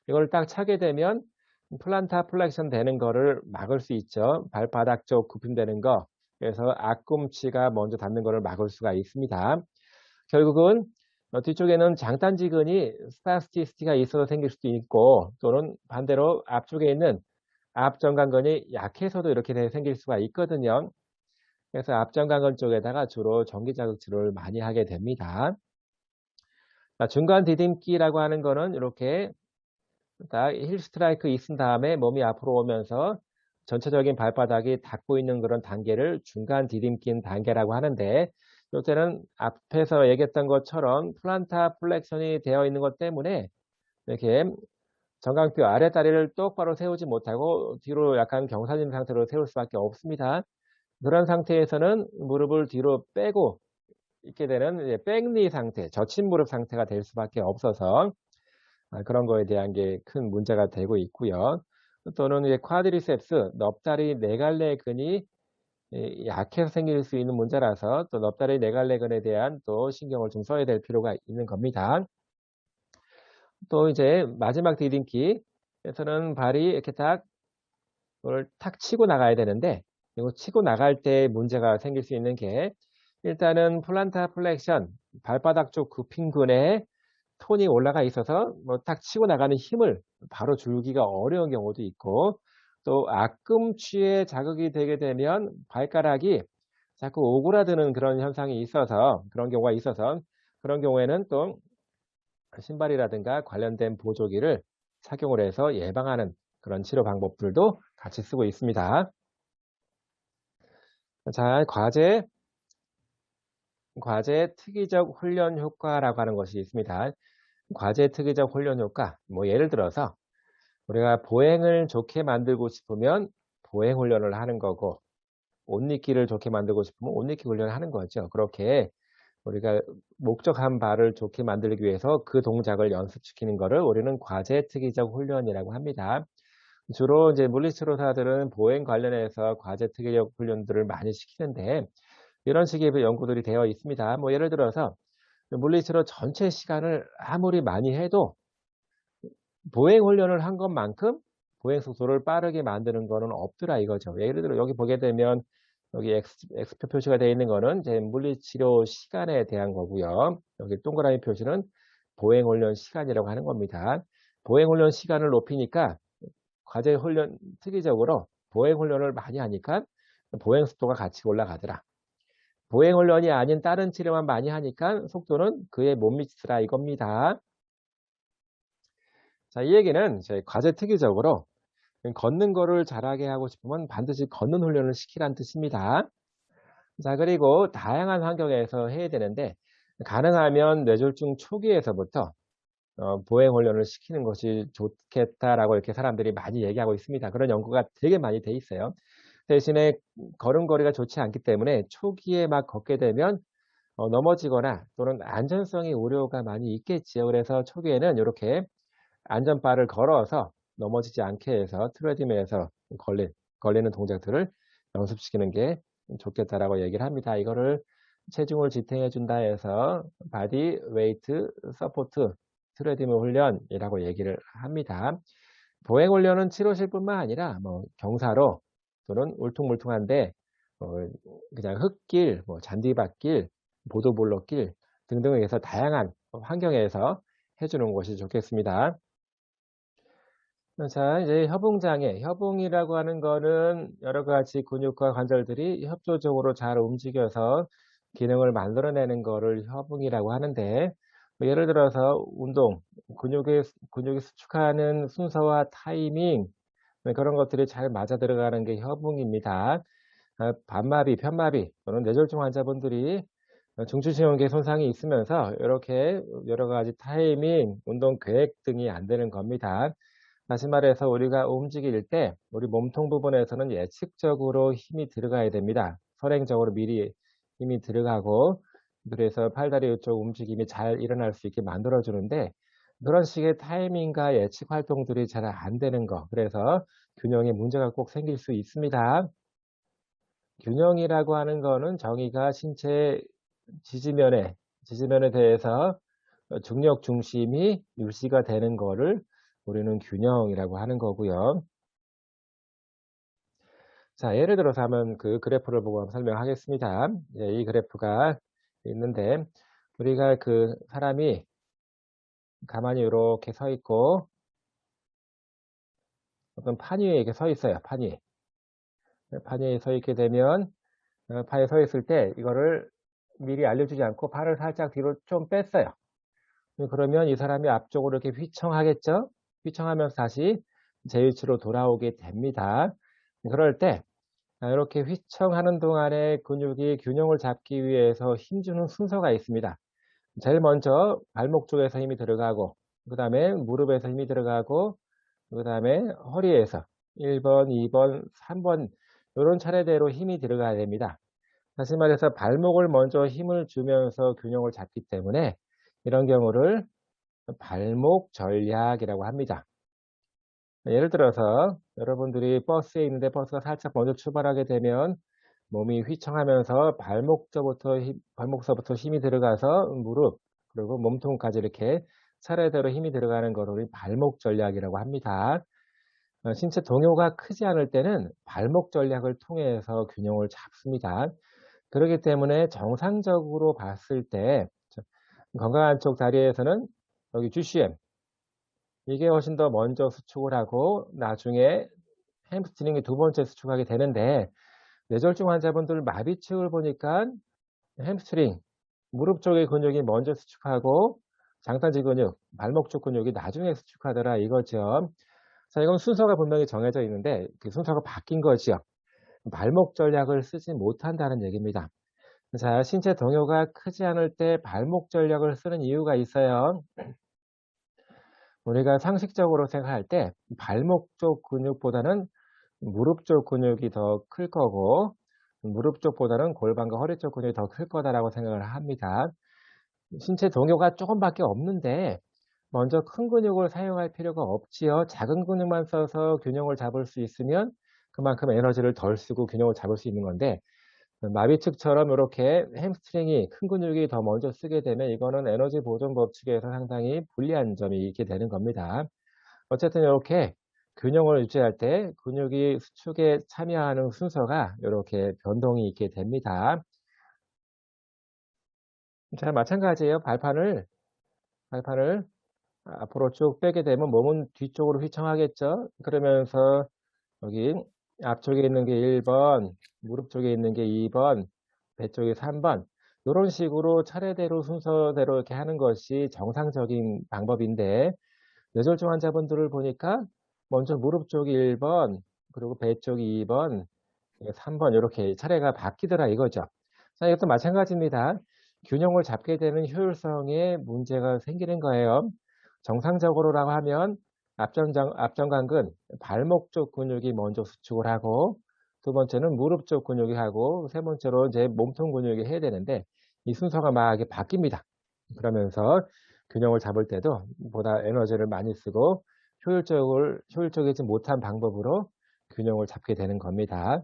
이걸 딱 차게 되면 플란타 플렉션 되는 거를 막을 수 있죠. 발바닥 쪽 굽힘되는 거. 그래서 앞꿈치가 먼저 닿는 거를 막을 수가 있습니다. 결국은 뒤쪽에는 장단지근이 스파스티시티가 있어서 생길 수도 있고 또는 반대로 앞쪽에 있는 앞정강근이 약해서도 이렇게 생길 수가 있거든요. 그래서 앞정강근 쪽에다가 주로 전기자극 치료를 많이 하게 됩니다. 중간 디딤기라고 하는 거는 이렇게 딱 힐 스트라이크 있은 다음에 몸이 앞으로 오면서 전체적인 발바닥이 닿고 있는 그런 단계를 중간 디딤긴 단계라고 하는데, 이때는 앞에서 얘기했던 것처럼 플란타 플렉션이 되어 있는 것 때문에 이렇게 정강뼈 아랫다리를 똑바로 세우지 못하고 뒤로 약간 경사진 상태로 세울 수밖에 없습니다. 그런 상태에서는 무릎을 뒤로 빼고 있게 되는 이제 백리 상태, 젖힌 무릎 상태가 될 수밖에 없어서 그런 거에 대한 게 큰 문제가 되고 있고요. 또는 이제 쿼드리셉스, 넙다리 네갈래근이 약해서 생길 수 있는 문제라서 또 넙다리 네갈래근에 대한 또 신경을 좀 써야 될 필요가 있는 겁니다. 또 이제 마지막 디딤기에서는 발이 이렇게 딱 그걸 탁 치고 나가야 되는데, 이거 치고 나갈 때 문제가 생길 수 있는 게, 일단은 플란타 플렉션, 발바닥 쪽 굽힌근에 톤이 올라가 있어서 뭐 딱 치고 나가는 힘을 바로 줄기가 어려운 경우도 있고, 또 앞꿈치에 자극이 되게 되면 발가락이 자꾸 오그라드는 그런 현상이 있어서, 그런 경우가 있어서, 그런 경우에는 또 신발이라든가 관련된 보조기를 착용을 해서 예방하는 그런 치료 방법들도 같이 쓰고 있습니다. 자, 과제 특이적 훈련 효과라고 하는 것이 있습니다. 과제 특이적 훈련 효과, 뭐 예를 들어서 우리가 보행을 좋게 만들고 싶으면 보행 훈련을 하는 거고, 옷 입기를 좋게 만들고 싶으면 옷 입기 훈련을 하는 거죠. 그렇게 우리가 목적한 바를 좋게 만들기 위해서 그 동작을 연습시키는 거를 우리는 과제 특이적 훈련이라고 합니다. 주로 이제 물리치료사들은 보행 관련해서 과제 특이적 훈련들을 많이 시키는데, 이런 식의 연구들이 되어 있습니다. 뭐 예를 들어서 물리치료 전체 시간을 아무리 많이 해도 보행 훈련을 한 것만큼 보행 속도를 빠르게 만드는 거는 없더라 이거죠. 예를 들어 여기 보게 되면 여기 X표 표시가 되어 있는 거는 제 물리치료 시간에 대한 거고요. 여기 동그라미 표시는 보행 훈련 시간이라고 하는 겁니다. 보행 훈련 시간을 높이니까 과제 훈련 특이적으로 보행 훈련을 많이 하니까 보행 속도가 같이 올라가더라. 보행 훈련이 아닌 다른 치료만 많이 하니까 속도는 그에 못 미치더라 이겁니다. 자, 이 얘기는 제 과제 특이적으로 걷는 거를 잘하게 하고 싶으면 반드시 걷는 훈련을 시키라는 뜻입니다. 자, 그리고 다양한 환경에서 해야 되는데, 가능하면 뇌졸중 초기에서부터 보행 훈련을 시키는 것이 좋겠다라고 이렇게 사람들이 많이 얘기하고 있습니다. 그런 연구가 되게 많이 돼 있어요. 대신에 걸음걸이가 좋지 않기 때문에 초기에 막 걷게 되면 넘어지거나 또는 안전성의 우려가 많이 있겠지요. 그래서 초기에는 이렇게 안전바를 걸어서 넘어지지 않게 해서 트레드밀에서 걸리는 동작들을 연습시키는 게 좋겠다라고 얘기를 합니다. 이거를 체중을 지탱해 준다 해서 바디 웨이트 서포트 트레드밀 훈련이라고 얘기를 합니다. 보행 훈련은 치료실뿐만 아니라 뭐 경사로 또는 울퉁불퉁한데 그냥 흙길, 뭐 잔디밭길, 보도블록길 등등에 서 다양한 환경에서 해주는 것이 좋겠습니다. 자, 이제 협응장애. 협응이라고 하는 거는 여러 가지 근육과 관절들이 협조적으로 잘 움직여서 기능을 만들어내는 거를 협응이라고 하는데, 뭐 예를 들어서 운동, 근육이 수축하는 순서와 타이밍, 네, 그런 것들이 잘 맞아 들어가는 게 협응입니다. 반마비, 편마비 또는 뇌졸중 환자분들이 중추신경계 손상이 있으면서 이렇게 여러 가지 타이밍, 운동 계획 등이 안 되는 겁니다. 다시 말해서 우리가 움직일 때 우리 몸통 부분에서는 예측적으로 힘이 들어가야 됩니다. 선행적으로 미리 힘이 들어가고, 그래서 팔다리 이쪽 움직임이 잘 일어날 수 있게 만들어 주는데, 그런 식의 타이밍과 예측 활동들이 잘 안 되는 거, 그래서 균형에 문제가 꼭 생길 수 있습니다. 균형이라고 하는 거는 정의가 신체 지지면에 대해서 중력 중심이 유지가 되는 거를 우리는 균형이라고 하는 거고요. 자, 예를 들어서 한번 그 그래프를 보고 한번 설명하겠습니다. 이 그래프가 있는데, 우리가 그 사람이 가만히 이렇게 서 있고 어떤 판 위에 이렇게 서 있어요. 판 위에. 판 위에 서 있게 되면 판에 서 있을 때 이거를 미리 알려주지 않고 팔을 살짝 뒤로 좀 뺐어요. 그러면 이 사람이 앞쪽으로 이렇게 휘청하겠죠? 휘청하면서 다시 제 위치로 돌아오게 됩니다. 그럴 때 이렇게 휘청하는 동안에 근육이 균형을 잡기 위해서 힘주는 순서가 있습니다. 제일 먼저 발목 쪽에서 힘이 들어가고, 그 다음에 무릎에서 힘이 들어가고, 그 다음에 허리에서 1번, 2번, 3번 이런 차례대로 힘이 들어가야 됩니다. 다시 말해서 발목을 먼저 힘을 주면서 균형을 잡기 때문에 이런 경우를 발목 전략이라고 합니다. 예를 들어서 여러분들이 버스에 있는데 버스가 살짝 먼저 출발하게 되면 몸이 휘청하면서 발목서부터 힘이 들어가서 무릎, 그리고 몸통까지 이렇게 차례대로 힘이 들어가는 거를 우리 발목 전략이라고 합니다. 신체 동요가 크지 않을 때는 발목 전략을 통해서 균형을 잡습니다. 그렇기 때문에 정상적으로 봤을 때 건강한 쪽 다리에서는 여기 GCM 이게 훨씬 더 먼저 수축을 하고 나중에 햄스트링이 두 번째 수축하게 되는데 뇌졸중 환자분들 마비측을 보니까 햄스트링, 무릎 쪽의 근육이 먼저 수축하고 장딴지 근육, 발목 쪽 근육이 나중에 수축하더라 이거죠. 자, 이건 순서가 분명히 정해져 있는데 그 순서가 바뀐 거지요. 발목 전략을 쓰지 못한다는 얘기입니다. 자, 신체 동요가 크지 않을 때 발목 전략을 쓰는 이유가 있어요. 우리가 상식적으로 생각할 때 발목 쪽 근육보다는 무릎 쪽 근육이 더 클 거고 무릎 쪽보다는 골반과 허리 쪽 근육이 더 클 거다라고 생각을 합니다. 신체 동요가 조금밖에 없는데 먼저 큰 근육을 사용할 필요가 없지요. 작은 근육만 써서 균형을 잡을 수 있으면 그만큼 에너지를 덜 쓰고 균형을 잡을 수 있는 건데 마비측처럼 이렇게 햄스트링이 큰 근육이 더 먼저 쓰게 되면 이거는 에너지 보존 법칙에서 상당히 불리한 점이 있게 되는 겁니다. 어쨌든 이렇게 균형을 유지할 때 근육이 수축에 참여하는 순서가 이렇게 변동이 있게 됩니다. 자, 마찬가지예요. 발판을 앞으로 쭉 빼게 되면 몸은 뒤쪽으로 휘청하겠죠. 그러면서 여기 앞쪽에 있는 게 1번, 무릎 쪽에 있는 게 2번, 배 쪽에 3번. 이런 식으로 차례대로 순서대로 이렇게 하는 것이 정상적인 방법인데 뇌졸중 환자분들을 보니까 먼저 무릎 쪽이 1번, 그리고 배 쪽이 2번, 3번 이렇게 차례가 바뀌더라 이거죠. 자, 이것도 마찬가지입니다. 균형을 잡게 되는 효율성에 문제가 생기는 거예요. 정상적으로라고 하면 앞전관근, 발목 쪽 근육이 먼저 수축을 하고 두 번째는 무릎 쪽 근육이 하고 세 번째로 이제 몸통 근육이 해야 되는데 이 순서가 막 이렇게 바뀝니다. 그러면서 균형을 잡을 때도 보다 에너지를 많이 쓰고 효율적이지 못한 방법으로 균형을 잡게 되는 겁니다.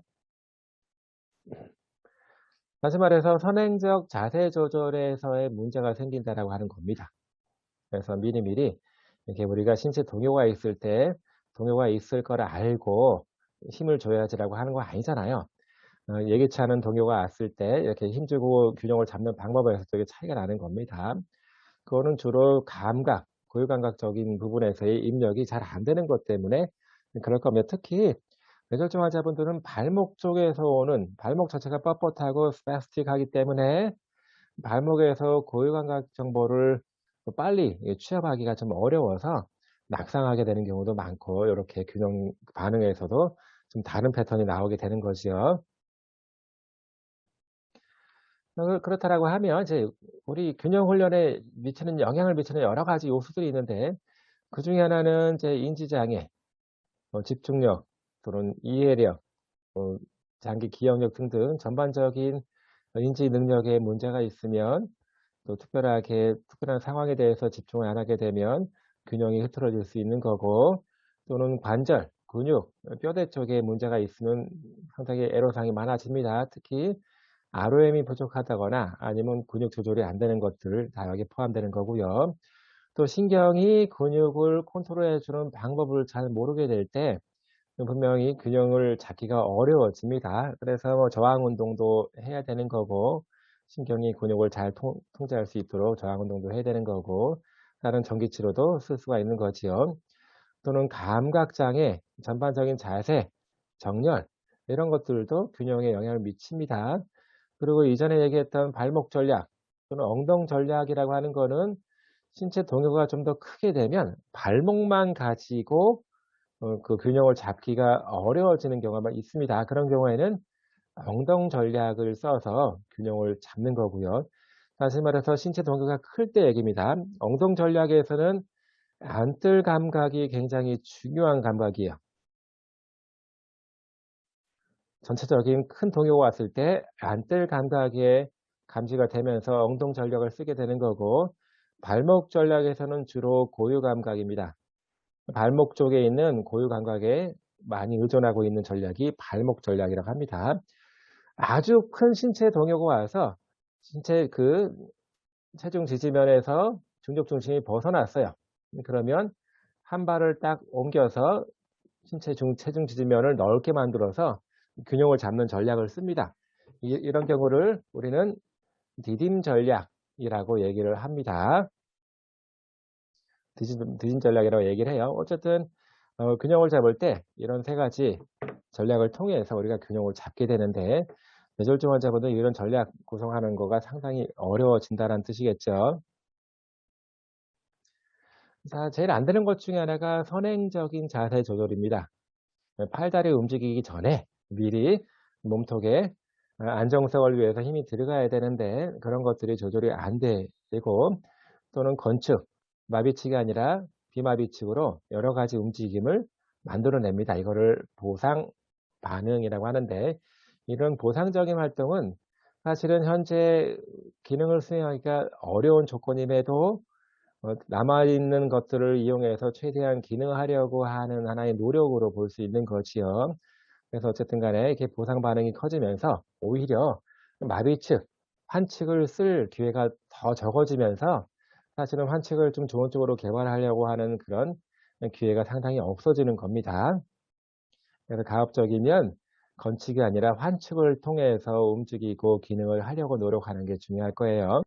다시 말해서 선행적 자세 조절에서의 문제가 생긴다라고 하는 겁니다. 그래서 미리미리 이렇게 우리가 신체 동요가 있을 때 동요가 있을 거를 알고 힘을 줘야지라고 하는 거 아니잖아요. 예기치 않은 동요가 왔을 때 이렇게 힘주고 균형을 잡는 방법에서 되게 차이가 나는 겁니다. 그거는 주로 감각, 고유감각적인 부분에서의 입력이 잘 안 되는 것 때문에 그럴 겁니다. 특히 뇌졸중 환자분들은 발목 쪽에서 오는 발목 자체가 뻣뻣하고 스파스틱하기 때문에 발목에서 고유감각 정보를 빨리 취합하기가 좀 어려워서 낙상하게 되는 경우도 많고 이렇게 균형 반응에서도 좀 다른 패턴이 나오게 되는 거지요. 그렇다라고 하면 이제 우리 균형 훈련에 미치는 영향을 미치는 여러 가지 요소들이 있는데 그중에 하나는 이제 인지장애, 집중력 또는 이해력, 뭐 장기 기억력 등등 전반적인 인지 능력에 문제가 있으면 또 특별한 상황에 대해서 집중을 안 하게 되면 균형이 흐트러질 수 있는 거고 또는 관절, 근육, 뼈대 쪽에 문제가 있으면 상당히 애로사항이 많아집니다. 특히 ROM이 부족하다거나 아니면 근육 조절이 안 되는 것들 다 여기 포함되는 거고요. 또 신경이 근육을 컨트롤해 주는 방법을 잘 모르게 될 때 분명히 균형을 잡기가 어려워집니다. 그래서 뭐 저항 운동도 해야 되는 거고 신경이 근육을 잘 통제할 수 있도록 저항 운동도 해야 되는 거고, 다른 전기 치료도 쓸 수가 있는 거지요. 또는 감각장애, 전반적인 자세, 정렬 이런 것들도 균형에 영향을 미칩니다. 그리고 이전에 얘기했던 발목 전략 또는 엉덩 전략이라고 하는 거는 신체 동요가 좀 더 크게 되면 발목만 가지고 그 균형을 잡기가 어려워지는 경우가 있습니다. 그런 경우에는 엉덩 전략을 써서 균형을 잡는 거고요. 다시 말해서 신체 동요가 클 때 얘기입니다. 엉덩 전략에서는 안뜰 감각이 굉장히 중요한 감각이에요. 전체적인 큰 동요가 왔을 때 안뜰 감각에 감지가 되면서 엉덩 전략을 쓰게 되는 거고, 발목 전략에서는 주로 고유 감각입니다. 발목 쪽에 있는 고유 감각에 많이 의존하고 있는 전략이 발목 전략이라고 합니다. 아주 큰 신체 동요가 와서 신체 체중 지지면에서 중력 중심이 벗어났어요. 그러면 한 발을 딱 옮겨서 체중 지지면을 넓게 만들어서 균형을 잡는 전략을 씁니다. 이런 경우를 우리는 디딤 전략이라고 얘기를 합니다. 디딤 전략이라고 얘기를 해요. 어쨌든 균형을 잡을 때 이런 세 가지 전략을 통해서 우리가 균형을 잡게 되는데, 뇌졸중 환자분들 이런 전략 구성하는 거가 상당히 어려워진다는 뜻이겠죠. 자, 제일 안 되는 것 중에 하나가 선행적인 자세 조절입니다. 팔다리 움직이기 전에 미리 몸통에 안정성을 위해서 힘이 들어가야 되는데 그런 것들이 조절이 안 되고, 또는 건축, 마비치가 아니라 비마비측으로 여러 가지 움직임을 만들어냅니다. 이거를 보상 반응이라고 하는데, 이런 보상적인 활동은 사실은 현재 기능을 수행하기가 어려운 조건임에도 남아있는 것들을 이용해서 최대한 기능하려고 하는 하나의 노력으로 볼 수 있는 거지요. 그래서 어쨌든 간에 이렇게 보상 반응이 커지면서 오히려 마비측, 환측을 쓸 기회가 더 적어지면서 사실은 환측을 좀 좋은 쪽으로 개발하려고 하는 그런 기회가 상당히 없어지는 겁니다. 그래서 가급적이면 건축이 아니라 환축을 통해서 움직이고 기능을 하려고 노력하는 게 중요할 거예요.